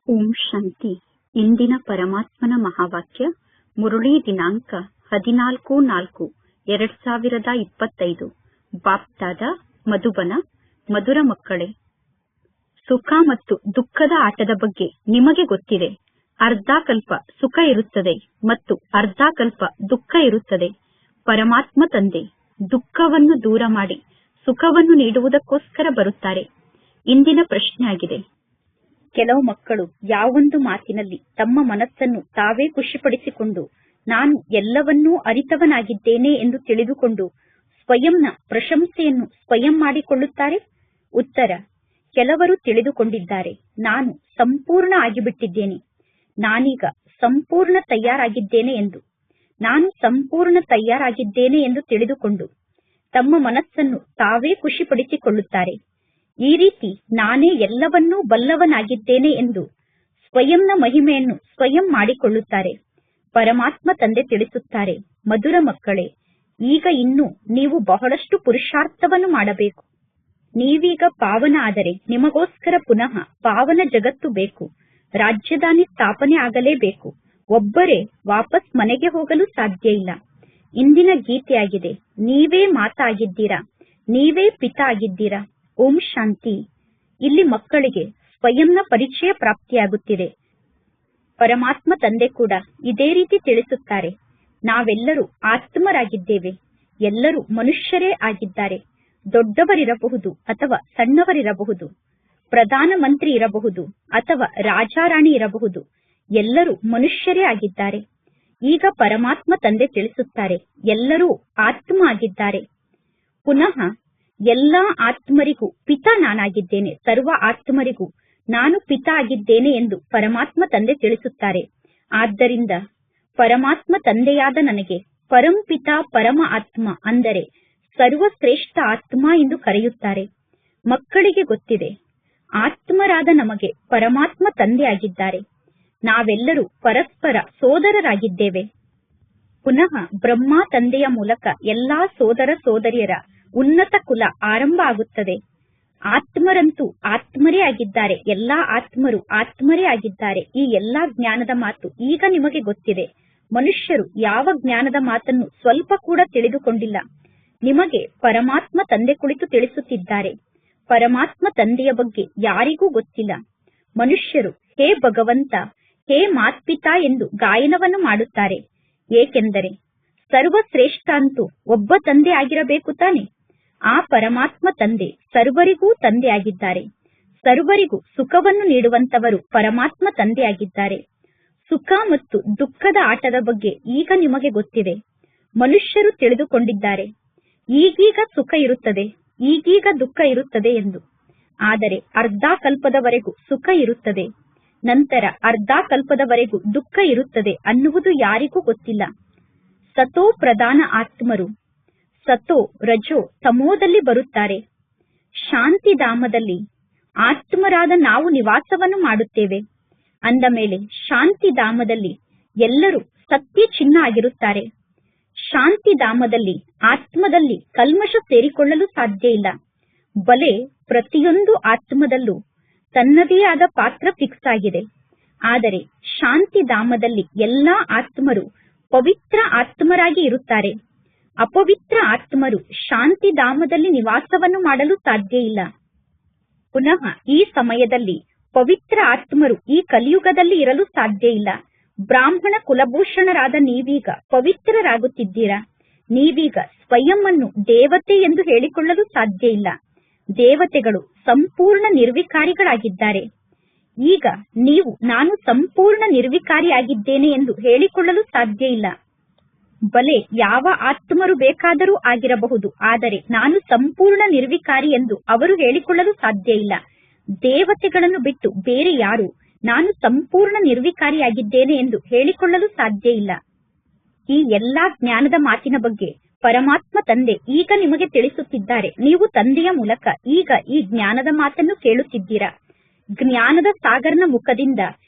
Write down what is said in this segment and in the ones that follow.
ಓಂ ಶಾಂತಿ. ಇಂದಿನ ಪರಮಾತ್ಮನ ಮಹಾವಾಕ್ಯ ಮುರುಳಿ ದಿನಾಂಕ 14/4/2025. ಬಾಪ್ದಾದ ಮಧುಬನ. ಮಧುರ ಮಕ್ಕಳೇ, ಸುಖ ಮತ್ತು ದುಃಖದ ಆಟದ ಬಗ್ಗೆ ನಿಮಗೆ ಗೊತ್ತಿದೆ. ಅರ್ಧ ಕಲ್ಪ ಸುಖ ಇರುತ್ತದೆ ಮತ್ತು ಅರ್ಧ ಕಲ್ಪ ದುಃಖ ಇರುತ್ತದೆ. ಪರಮಾತ್ಮ ತಂದೆ ದುಃಖವನ್ನು ದೂರ ಮಾಡಿ ಸುಖವನ್ನು ನೀಡುವುದಕ್ಕೋಸ್ಕರ ಬರುತ್ತಾರೆ. ಇಂದಿನ ಪ್ರಶ್ನೆ ಆಗಿದೆ, ಕೆಲವು ಮಕ್ಕಳು ಯಾವೊಂದು ಮಾತಿನಲ್ಲಿ ತಮ್ಮ ಮನಸ್ಸನ್ನು ತಾವೇ ಖುಷಿಪಡಿಸಿಕೊಂಡು ನಾನು ಎಲ್ಲವನ್ನೂ ಅರಿತವನಾಗಿದ್ದೇನೆ ಎಂದು ತಿಳಿದುಕೊಂಡು ಸ್ವಯಂನ ಪ್ರಶಂಸೆಯನ್ನು ಸ್ವಯಂ ಮಾಡಿಕೊಳ್ಳುತ್ತಾರೆ? ಉತ್ತರ: ಕೆಲವರು ತಿಳಿದುಕೊಂಡಿದ್ದಾರೆ, ನಾನು ಸಂಪೂರ್ಣ ಆಗಿಬಿಟ್ಟಿದ್ದೇನೆ, ನಾನೀಗ ಸಂಪೂರ್ಣ ತಯಾರಾಗಿದ್ದೇನೆ ಎಂದು. ನಾನು ಸಂಪೂರ್ಣ ತಯಾರಾಗಿದ್ದೇನೆ ಎಂದು ತಿಳಿದುಕೊಂಡು ತಮ್ಮ ಮನಸ್ಸನ್ನು ತಾವೇ ಖುಷಿಪಡಿಸಿಕೊಳ್ಳುತ್ತಾರೆ. ಈ ರೀತಿ ನಾನೇ ಎಲ್ಲವನ್ನೂ ಬಲ್ಲವನಾಗಿದ್ದೇನೆ ಎಂದು ಸ್ವಯಂನ ಮಹಿಮೆಯನ್ನು ಸ್ವಯಂ ಮಾಡಿಕೊಳ್ಳುತ್ತಾರೆ. ಪರಮಾತ್ಮ ತಂದೆ ತಿಳಿಸುತ್ತಾರೆ, ಮಧುರ ಮಕ್ಕಳೇ, ಈಗ ಇನ್ನೂ ನೀವು ಬಹಳಷ್ಟು ಪುರುಷಾರ್ಥವನ್ನು ಮಾಡಬೇಕು. ನೀವೀಗ ಪಾವನ ಆದರೆ ನಿಮಗೋಸ್ಕರ ಪುನಃ ಪಾವನ ಜಗತ್ತು ಬೇಕು. ರಾಜಧಾನಿ ಸ್ಥಾಪನೆ ಆಗಲೇಬೇಕು. ಒಬ್ಬರೇ ವಾಪಸ್ ಮನೆಗೆ ಹೋಗಲು ಸಾಧ್ಯ ಇಲ್ಲ. ಇಂದಿನ ಗೀತೆಯಾಗಿದೆ, ನೀವೇ ಮಾತಾ ಆಗಿದ್ದೀರಾ, ನೀವೇ ಪಿತಾ ಆಗಿದ್ದೀರಾ. ಓಂ ಶಾಂತಿ. ಇಲ್ಲಿ ಮಕ್ಕಳಿಗೆ ಸ್ವಯಂನ ಪರಿಚಯ ಪ್ರಾಪ್ತಿಯಾಗುತ್ತಿದೆ. ಪರಮಾತ್ಮ ತಂದೆ ಕೂಡ ಇದೇ ರೀತಿ ತಿಳಿಸುತ್ತಾರೆ, ನಾವೆಲ್ಲರೂ ಆತ್ಮರಾಗಿದ್ದೇವೆ. ಎಲ್ಲರೂ ಮನುಷ್ಯರೇ ಆಗಿದ್ದಾರೆ. ದೊಡ್ಡವರಿರಬಹುದು ಅಥವಾ ಸಣ್ಣವರಿರಬಹುದು, ಪ್ರಧಾನ ಮಂತ್ರಿ ಇರಬಹುದು ಅಥವಾ ರಾಜಾರಾಣಿ ಇರಬಹುದು, ಎಲ್ಲರೂ ಮನುಷ್ಯರೇ ಆಗಿದ್ದಾರೆ. ಈಗ ಪರಮಾತ್ಮ ತಂದೆ ತಿಳಿಸುತ್ತಾರೆ, ಎಲ್ಲರೂ ಆತ್ಮ ಆಗಿದ್ದಾರೆ. ಪುನಃ ಎಲ್ಲಾ ಆತ್ಮರಿಗೂ ಪಿತಾ ನಾನಾಗಿದ್ದೇನೆ, ಸರ್ವ ಆತ್ಮರಿಗೂ ನಾನು ಪಿತಾ ಆಗಿದ್ದೇನೆ ಎಂದು ಪರಮಾತ್ಮ ತಂದೆ ತಿಳಿಸುತ್ತಾರೆ. ಆದ್ದರಿಂದ ಪರಮಾತ್ಮ ತಂದೆಯಾದ ನನಗೆ ಪರಂಪಿತಾ ಪರಮ ಆತ್ಮ ಅಂದರೆ ಸರ್ವಶ್ರೇಷ್ಠ ಆತ್ಮ ಎಂದು ಕರೆಯುತ್ತಾರೆ. ಮಕ್ಕಳಿಗೆ ಗೊತ್ತಿದೆ, ಆತ್ಮರಾದ ನಮಗೆ ಪರಮಾತ್ಮ ತಂದೆ ಆಗಿದ್ದಾರೆ. ನಾವೆಲ್ಲರೂ ಪರಸ್ಪರ ಸೋದರರಾಗಿದ್ದೇವೆ. ಪುನಃ ಬ್ರಹ್ಮ ತಂದೆಯ ಮೂಲಕ ಎಲ್ಲಾ ಸೋದರ ಸೋದರಿಯರ ಉನ್ನತ ಕುಲ ಆರಂಭ ಆಗುತ್ತದೆ. ಆತ್ಮರಂತೂ ಆತ್ಮರೇ ಆಗಿದ್ದಾರೆ, ಎಲ್ಲಾ ಆತ್ಮರು ಆತ್ಮರೇ ಆಗಿದ್ದಾರೆ. ಈ ಎಲ್ಲಾ ಜ್ಞಾನದ ಮಾತು ಈಗ ನಿಮಗೆ ಗೊತ್ತಿದೆ. ಮನುಷ್ಯರು ಯಾವ ಜ್ಞಾನದ ಮಾತನ್ನು ಸ್ವಲ್ಪ ಕೂಡ ತಿಳಿದುಕೊಂಡಿಲ್ಲ. ನಿಮಗೆ ಪರಮಾತ್ಮ ತಂದೆ ಕುಳಿತು ತಿಳಿಸುತ್ತಿದ್ದಾರೆ. ಪರಮಾತ್ಮ ತಂದೆಯ ಬಗ್ಗೆ ಯಾರಿಗೂ ಗೊತ್ತಿಲ್ಲ. ಮನುಷ್ಯರು ಹೇ ಭಗವಂತ, ಹೇ ಮಾತ್ಪಿತಾ ಎಂದು ಗಾಯನವನ್ನು ಮಾಡುತ್ತಾರೆ. ಏಕೆಂದರೆ ಸರ್ವಶ್ರೇಷ್ಠ ಅಂತೂ ಒಬ್ಬ ತಂದೆ ಆಗಿರಬೇಕು ತಾನೆ. ಆ ಪರಮಾತ್ಮ ತಂದೆ ಸರ್ವರಿಗೂ ತಂದೆ ಆಗಿದ್ದಾರೆ. ಸರ್ವರಿಗೂ ಸುಖವನ್ನು ನೀಡುವಂತವರು ಪರಮಾತ್ಮ ತಂದೆ ಆಗಿದ್ದಾರೆ. ಸುಖ ಮತ್ತು ದುಃಖದ ಆಟದ ಬಗ್ಗೆ ಈಗ ನಿಮಗೆ ಗೊತ್ತಿದೆ. ಮನುಷ್ಯರು ತಿಳಿದುಕೊಂಡಿದ್ದಾರೆ, ಈಗೀಗ ಸುಖ ಇರುತ್ತದೆ, ಈಗೀಗ ದುಃಖ ಇರುತ್ತದೆ ಎಂದು. ಆದರೆ ಅರ್ಧ ಕಲ್ಪದವರೆಗೂ ಸುಖ ಇರುತ್ತದೆ, ನಂತರ ಅರ್ಧ ಕಲ್ಪದವರೆಗೂ ದುಃಖ ಇರುತ್ತದೆ ಅನ್ನುವುದು ಯಾರಿಗೂ ಗೊತ್ತಿಲ್ಲ. ಸತೋ ಪ್ರಧಾನ ಆತ್ಮರು ಸತೋ ರಜೋ ತಮೋದಲ್ಲಿ ಬರುತ್ತಾರೆ. ಶಾಂತಿಧಾಮದಲ್ಲಿ ಆತ್ಮರಾದ ನಾವು ನಿವಾಸವನ್ನು ಮಾಡುತ್ತೇವೆ. ಅಂದ ಮೇಲೆ ಶಾಂತಿಧಾಮದಲ್ಲಿ ಎಲ್ಲರೂ ಸತ್ಯ ಚಿನ್ನ ಆಗಿರುತ್ತಾರೆ. ಶಾಂತಿಧಾಮದಲ್ಲಿ ಆತ್ಮದಲ್ಲಿ ಕಲ್ಮಶ ಸೇರಿಕೊಳ್ಳಲು ಸಾಧ್ಯ ಇಲ್ಲ. ಬಲೆ ಪ್ರತಿಯೊಂದು ಆತ್ಮದಲ್ಲೂ ತನ್ನದೇ ಆದ ಪಾತ್ರ ಫಿಕ್ಸ್ ಆಗಿದೆ. ಆದರೆ ಶಾಂತಿಧಾಮದಲ್ಲಿ ಎಲ್ಲಾ ಆತ್ಮರು ಪವಿತ್ರ ಆತ್ಮರಾಗಿ ಇರುತ್ತಾರೆ. ಅಪವಿತ್ರ ಆತ್ಮರು ಶಾಂತಿಧಾಮದಲ್ಲಿ ನಿವಾಸವನ್ನು ಮಾಡಲು ಸಾಧ್ಯ ಇಲ್ಲ. ಪುನಃ ಈ ಸಮಯದಲ್ಲಿ ಪವಿತ್ರ ಆತ್ಮರು ಈ ಕಲಿಯುಗದಲ್ಲಿ ಇರಲು ಸಾಧ್ಯ ಇಲ್ಲ. ಬ್ರಾಹ್ಮಣ ಕುಲಭೂಷಣರಾದ ನೀವೀಗ ಪವಿತ್ರರಾಗುತ್ತಿದ್ದೀರಾ. ನೀವೀಗ ಸ್ವಯಂ ಅನ್ನು ದೇವತೆ ಎಂದು ಹೇಳಿಕೊಳ್ಳಲು ಸಾಧ್ಯ ಇಲ್ಲ. ದೇವತೆಗಳು ಸಂಪೂರ್ಣ ನಿರ್ವಿಕಾರಿಗಳಾಗಿದ್ದಾರೆ. ಈಗ ನೀವು ನಾನು ಸಂಪೂರ್ಣ ನಿರ್ವಿಕಾರಿಯಾಗಿದ್ದೇನೆ ಎಂದು ಹೇಳಿಕೊಳ್ಳಲು ಸಾಧ್ಯ ಇಲ್ಲ. ಬಲೆ ಯಾವ ಆತ್ಮರು ಬೇಕಾದರೂ ಆಗಿರಬಹುದು, ಆದರೆ ನಾನು ಸಂಪೂರ್ಣ ನಿರ್ವಿಕಾರಿ ಎಂದು ಅವರು ಹೇಳಿಕೊಳ್ಳಲು ಸಾಧ್ಯ ಇಲ್ಲ. ದೇವತೆಗಳನ್ನು ಬಿಟ್ಟು ಬೇರೆ ಯಾರು ನಾನು ಸಂಪೂರ್ಣ ನಿರ್ವಿಕಾರಿಯಾಗಿದ್ದೇನೆ ಎಂದು ಹೇಳಿಕೊಳ್ಳಲು ಸಾಧ್ಯ ಇಲ್ಲ. ಈ ಎಲ್ಲಾ ಜ್ಞಾನದ ಮಾತಿನ ಬಗ್ಗೆ ಪರಮಾತ್ಮ ತಂದೆ ಈಗ ನಿಮಗೆ ತಿಳಿಸುತ್ತಿದ್ದಾರೆ. ನೀವು ತಂದೆಯ ಮೂಲಕ ಈಗ ಈ ಜ್ಞಾನದ ಮಾತನ್ನು ಕೇಳುತ್ತಿದ್ದೀರಾ. ಜ್ಞಾನದ ಸಾಗರನ ಮುಖದಿಂದ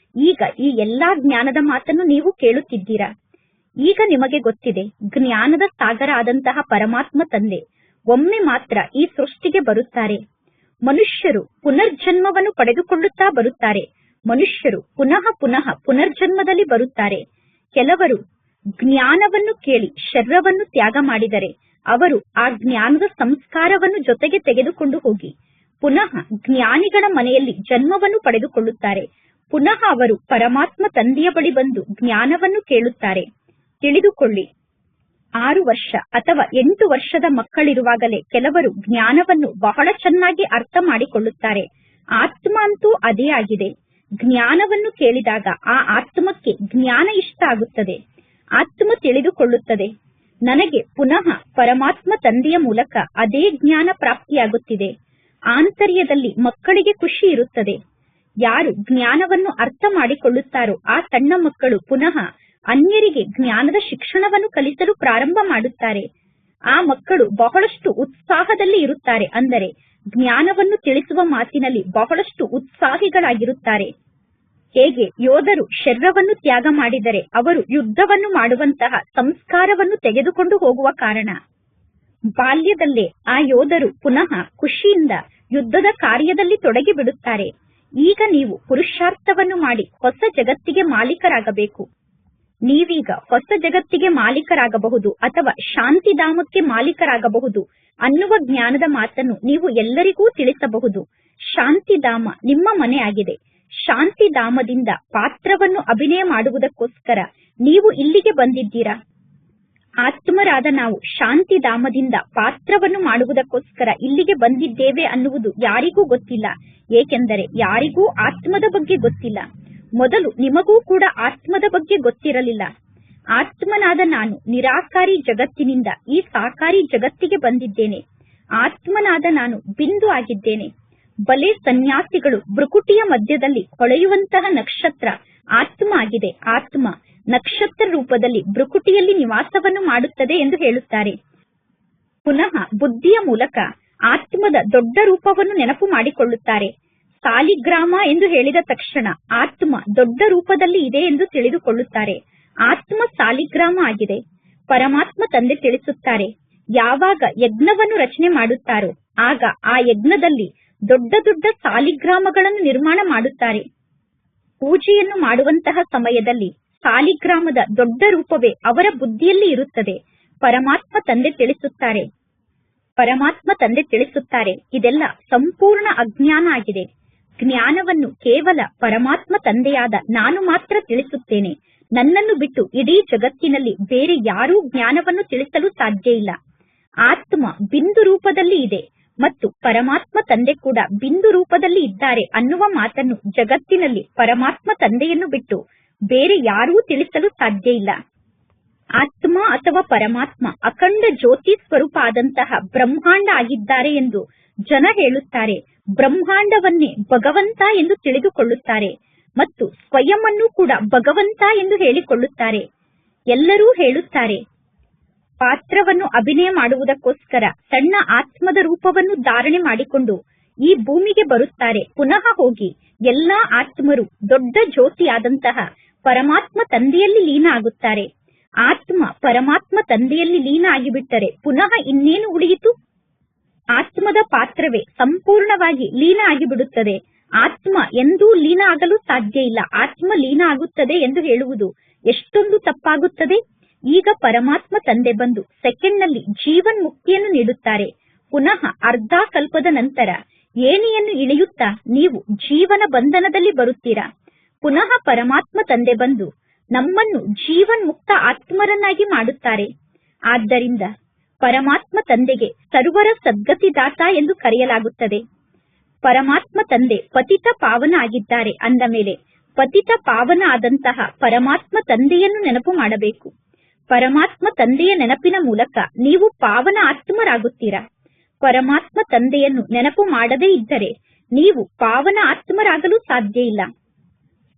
ಈಗ ಈ ಎಲ್ಲಾ ಜ್ಞಾನದ ಮಾತನ್ನು ನೀವು ಕೇಳುತ್ತಿದ್ದೀರಾ. ಈಗ ನಿಮಗೆ ಗೊತ್ತಿದೆ, ಜ್ಞಾನದ ಸಾಗರ ಆದಂತಹ ಪರಮಾತ್ಮ ತಂದೆ ಒಮ್ಮೆ ಮಾತ್ರ ಈ ಸೃಷ್ಟಿಗೆ ಬರುತ್ತಾರೆ. ಮನುಷ್ಯರು ಪುನರ್ಜನ್ಮವನ್ನು ಪಡೆದುಕೊಳ್ಳುತ್ತಾ ಬರುತ್ತಾರೆ. ಮನುಷ್ಯರು ಪುನಃ ಪುನಃ ಪುನರ್ಜನ್ಮದಲ್ಲಿ ಬರುತ್ತಾರೆ. ಕೆಲವರು ಜ್ಞಾನವನ್ನು ಕೇಳಿ ಶರೀರವನ್ನು ತ್ಯಾಗ ಮಾಡಿದರೆ ಅವರು ಆ ಜ್ಞಾನದ ಸಂಸ್ಕಾರವನ್ನು ಜೊತೆಗೆ ತೆಗೆದುಕೊಂಡು ಹೋಗಿ ಪುನಃ ಜ್ಞಾನಿಗಳ ಮನೆಯಲ್ಲಿ ಜನ್ಮವನ್ನು ಪಡೆದುಕೊಳ್ಳುತ್ತಾರೆ. ಪುನಃ ಅವರು ಪರಮಾತ್ಮ ತಂದೆಯ ಬಳಿ ಬಂದು ಜ್ಞಾನವನ್ನು ಕೇಳುತ್ತಾರೆ. ತಿಳಿದುಕೊಳ್ಳಿ, 6 ವರ್ಷ ಅಥವಾ 8 ವರ್ಷದ ಮಕ್ಕಳಿರುವಾಗಲೇ ಕೆಲವರು ಜ್ಞಾನವನ್ನು ಬಹಳ ಚೆನ್ನಾಗಿ ಅರ್ಥ ಮಾಡಿಕೊಳ್ಳುತ್ತಾರೆ. ಆತ್ಮ ಅಂತೂ ಅದೇ ಆಗಿದೆ. ಜ್ಞಾನವನ್ನು ಕೇಳಿದಾಗ ಆ ಆತ್ಮಕ್ಕೆ ಜ್ಞಾನ ಇಷ್ಟ ಆಗುತ್ತದೆ. ಆತ್ಮ ತಿಳಿದುಕೊಳ್ಳುತ್ತದೆ, ನನಗೆ ಪುನಃ ಪರಮಾತ್ಮ ತಂದೆಯ ಮೂಲಕ ಅದೇ ಜ್ಞಾನ ಪ್ರಾಪ್ತಿಯಾಗುತ್ತಿದೆ. ಆಂತರ್ಯದಲ್ಲಿ ಮಕ್ಕಳಿಗೆ ಖುಷಿ ಇರುತ್ತದೆ. ಯಾರು ಜ್ಞಾನವನ್ನು ಅರ್ಥ ಮಾಡಿಕೊಳ್ಳುತ್ತಾರೋ ಆ ಸಣ್ಣ ಮಕ್ಕಳು ಪುನಃ ಅನ್ಯರಿಗೆ ಜ್ಞಾನದ ಶಿಕ್ಷಣವನ್ನು ಕಲಿಸಲು ಪ್ರಾರಂಭ ಮಾಡುತ್ತಾರೆ. ಆ ಮಕ್ಕಳು ಬಹಳಷ್ಟು ಉತ್ಸಾಹದಲ್ಲಿ ಇರುತ್ತಾರೆ. ಅಂದರೆ ಜ್ಞಾನವನ್ನು ತಿಳಿಸುವ ಮಾತಿನಲ್ಲಿ ಬಹಳಷ್ಟು ಉತ್ಸಾಹಿಗಳಾಗಿರುತ್ತಾರೆ. ಹೇಗೆ ಯೋಧರು ಶರೀರವನ್ನು ತ್ಯಾಗ ಮಾಡಿದರೆ ಅವರು ಯುದ್ಧವನ್ನು ಮಾಡುವಂತಹ ಸಂಸ್ಕಾರವನ್ನು ತೆಗೆದುಕೊಂಡು ಹೋಗುವ ಕಾರಣ ಬಾಲ್ಯದಲ್ಲೇ ಆ ಯೋಧರು ಪುನಃ ಖುಷಿಯಿಂದ ಯುದ್ಧದ ಕಾರ್ಯದಲ್ಲಿ ತೊಡಗಿ ಬಿಡುತ್ತಾರೆ. ಈಗ ನೀವು ಪುರುಷಾರ್ಥವನ್ನು ಮಾಡಿ ಹೊಸ ಜಗತ್ತಿಗೆ ಮಾಲೀಕರಾಗಬೇಕು. ನೀವೀಗ ಹೊಸ ಜಗತ್ತಿಗೆ ಮಾಲೀಕರಾಗಬಹುದು ಅಥವಾ ಶಾಂತಿಧಾಮಕ್ಕೆ ಮಾಲೀಕರಾಗಬಹುದು ಅನ್ನುವ ಜ್ಞಾನದ ಮಾತನ್ನು ನೀವು ಎಲ್ಲರಿಗೂ ತಿಳಿಸಬಹುದು. ಶಾಂತಿಧಾಮ ನಿಮ್ಮ ಮನೆಯಾಗಿದೆ. ಶಾಂತಿಧಾಮದಿಂದ ಪಾತ್ರವನ್ನು ಅಭಿನಯ ಮಾಡುವುದಕ್ಕೋಸ್ಕರ ನೀವು ಇಲ್ಲಿಗೆ ಬಂದಿದ್ದೀರಾ. ಆತ್ಮರಾದ ನಾವು ಶಾಂತಿಧಾಮದಿಂದ ಪಾತ್ರವನ್ನು ಮಾಡುವುದಕ್ಕೋಸ್ಕರ ಇಲ್ಲಿಗೆ ಬಂದಿದ್ದೇವೆ ಅನ್ನುವುದು ಯಾರಿಗೂ ಗೊತ್ತಿಲ್ಲ. ಏಕೆಂದರೆ ಯಾರಿಗೂ ಆತ್ಮದ ಬಗ್ಗೆ ಗೊತ್ತಿಲ್ಲ. ಮೊದಲು ನಿಮಗೂ ಕೂಡ ಆತ್ಮದ ಬಗ್ಗೆ ಗೊತ್ತಿರಲಿಲ್ಲ. ಆತ್ಮನಾದ ನಾನು ನಿರಾಕಾರಿ ಜಗತ್ತಿನಿಂದ ಈ ಸಾಕಾರಿ ಜಗತ್ತಿಗೆ ಬಂದಿದ್ದೇನೆ. ಆತ್ಮನಾದ ನಾನು ಬಿಂದು ಆಗಿದ್ದೇನೆ. ಬಲೆ ಸನ್ಯಾಸಿಗಳು ಭ್ರುಕುಟಿಯ ಮಧ್ಯದಲ್ಲಿ ಹೊಳೆಯುವಂತಹ ನಕ್ಷತ್ರ ಆತ್ಮ ಆಗಿದೆ. ಆತ್ಮ ನಕ್ಷತ್ರ ರೂಪದಲ್ಲಿ ಭ್ರುಕುಟಿಯಲ್ಲಿ ನಿವಾಸವನ್ನು ಮಾಡುತ್ತದೆ ಎಂದು ಹೇಳುತ್ತಾರೆ. ಪುನಃ ಬುದ್ಧಿಯ ಮೂಲಕ ಆತ್ಮದ ದೊಡ್ಡ ರೂಪವನ್ನು ನೆನಪು ಮಾಡಿಕೊಳ್ಳುತ್ತಾರೆ. ಸಾಲಿಗ್ರಾಮ ಎಂದು ಹೇಳಿದ ತಕ್ಷಣ ಆತ್ಮ ದೊಡ್ಡ ರೂಪದಲ್ಲಿ ಇದೆ ಎಂದು ತಿಳಿದುಕೊಳ್ಳುತ್ತಾರೆ. ಆತ್ಮ ಸಾಲಿಗ್ರಾಮ ಆಗಿದೆ. ಪರಮಾತ್ಮ ತಂದೆ ತಿಳಿಸುತ್ತಾರೆ, ಯಾವಾಗ ಯಜ್ಞವನ್ನು ರಚನೆ ಮಾಡುತ್ತಾರೋ ಆಗ ಆ ಯಜ್ಞದಲ್ಲಿ ದೊಡ್ಡ ದೊಡ್ಡ ಸಾಲಿಗ್ರಾಮಗಳನ್ನು ನಿರ್ಮಾಣ ಮಾಡುತ್ತಾರೆ. ಪೂಜೆಯನ್ನು ಮಾಡುವಂತಹ ಸಮಯದಲ್ಲಿ ಸಾಲಿಗ್ರಾಮದ ದೊಡ್ಡ ರೂಪವೇ ಅವರ ಬುದ್ಧಿಯಲ್ಲಿ ಇರುತ್ತದೆ. ಪರಮಾತ್ಮ ತಂದೆ ತಿಳಿಸುತ್ತಾರೆ ಇದೆಲ್ಲ ಸಂಪೂರ್ಣ ಅಜ್ಞಾನ ಆಗಿದೆ. ಜ್ಞಾನವನ್ನು ಕೇವಲ ಪರಮಾತ್ಮ ತಂದೆಯಾದ ನಾನು ಮಾತ್ರ ತಿಳಿಸುತ್ತೇನೆ. ನನ್ನನ್ನು ಬಿಟ್ಟು ಇಡೀ ಜಗತ್ತಿನಲ್ಲಿ ಬೇರೆ ಯಾರೂ ಜ್ಞಾನವನ್ನು ತಿಳಿಸಲು ಸಾಧ್ಯ ಇಲ್ಲ. ಆತ್ಮ ಬಿಂದು ರೂಪದಲ್ಲಿ ಇದೆ ಮತ್ತು ಪರಮಾತ್ಮ ತಂದೆ ಕೂಡ ಬಿಂದು ರೂಪದಲ್ಲಿ ಇದ್ದಾರೆ ಅನ್ನುವ ಮಾತನ್ನು ಜಗತ್ತಿನಲ್ಲಿ ಪರಮಾತ್ಮ ತಂದೆಯನ್ನು ಬಿಟ್ಟು ಬೇರೆ ಯಾರೂ ತಿಳಿಸಲು ಸಾಧ್ಯ ಇಲ್ಲ. ಆತ್ಮ ಅಥವಾ ಪರಮಾತ್ಮ ಅಖಂಡ ಜ್ಯೋತಿ ಸ್ವರೂಪ ಆದಂತಹ ಬ್ರಹ್ಮಾಂಡ ಆಗಿದ್ದಾರೆ ಎಂದು ಜನ ಹೇಳುತ್ತಾರೆ. ಬ್ರಹ್ಮಾಂಡವನ್ನೇ ಭಗವಂತ ಎಂದು ತಿಳಿದುಕೊಳ್ಳುತ್ತಾರೆ ಮತ್ತು ಸ್ವಯಂವನ್ನು ಕೂಡ ಭಗವಂತ ಎಂದು ಹೇಳಿಕೊಳ್ಳುತ್ತಾರೆ. ಎಲ್ಲರೂ ಹೇಳುತ್ತಾರೆ, ಪಾತ್ರವನ್ನು ಅಭಿನಯ ಮಾಡುವುದಕ್ಕೋಸ್ಕರ ಸಣ್ಣ ಆತ್ಮದ ರೂಪವನ್ನು ಧಾರಣೆ ಮಾಡಿಕೊಂಡು ಈ ಭೂಮಿಗೆ ಬರುತ್ತಾರೆ. ಪುನಃ ಹೋಗಿ ಎಲ್ಲಾ ಆತ್ಮರು ದೊಡ್ಡ ಜ್ಯೋತಿಯಾದಂತಹ ಪರಮಾತ್ಮ ತಂದೆಯಲ್ಲಿ ಲೀನ ಆಗುತ್ತಾರೆ. ಆತ್ಮ ಪರಮಾತ್ಮ ತಂದೆಯಲ್ಲಿ ಲೀನ ಆಗಿಬಿಟ್ಟರೆ ಪುನಃ ಇನ್ನೇನು ಉಳಿಯಿತು? ಆತ್ಮದ ಪಾತ್ರವೇ ಸಂಪೂರ್ಣವಾಗಿ ಲೀನ ಆಗಿಬಿಡುತ್ತದೆ. ಆತ್ಮ ಎಂದೂ ಲೀನ ಆಗಲು ಸಾಧ್ಯ ಇಲ್ಲ. ಆತ್ಮ ಲೀನ ಆಗುತ್ತದೆ ಎಂದು ಹೇಳುವುದು ಎಷ್ಟೊಂದು ತಪ್ಪಾಗುತ್ತದೆ. ಈಗ ಪರಮಾತ್ಮ ತಂದೆ ಬಂದು ಸೆಕೆಂಡ್ನಲ್ಲಿ ಜೀವನ್ ಮುಕ್ತಿಯನ್ನು ನೀಡುತ್ತಾರೆ. ಪುನಃ ಅರ್ಧ ಕಲ್ಪದ ನಂತರ ಏಣಿಯನ್ನು ಇಳಿಯುತ್ತಾ ನೀವು ಜೀವನ ಬಂಧನದಲ್ಲಿ ಬರುತ್ತೀರಾ. ಪುನಃ ಪರಮಾತ್ಮ ತಂದೆ ಬಂದು ನಮ್ಮನ್ನು ಜೀವನ್ ಮುಕ್ತ ಆತ್ಮರನ್ನಾಗಿ ಮಾಡುತ್ತಾರೆ. ಆದ್ದರಿಂದ ಪರಮಾತ್ಮ ತಂದೆಗೆ ಸರ್ವರ ಸದ್ಗತಿದಾತ ಎಂದು ಕರೆಯಲಾಗುತ್ತದೆ. ಪರಮಾತ್ಮ ತಂದೆ ಪತಿತ ಪಾವನ ಆಗಿದ್ದಾರೆ ಅಂದ ಮೇಲೆ ಪತಿತ ಪಾವನ ಆದಂತಹ ಪರಮಾತ್ಮ ತಂದೆಯನ್ನು ನೆನಪು ಮಾಡಬೇಕು. ಪರಮಾತ್ಮ ತಂದೆಯ ನೆನಪಿನ ಮೂಲಕ ನೀವು ಪಾವನ ಆತ್ಮರಾಗುತ್ತೀರಾ. ಪರಮಾತ್ಮ ತಂದೆಯನ್ನು ನೆನಪು ಮಾಡದೇ ಇದ್ದರೆ ನೀವು ಪಾವನ ಆತ್ಮರಾಗಲು ಸಾಧ್ಯ ಇಲ್ಲ.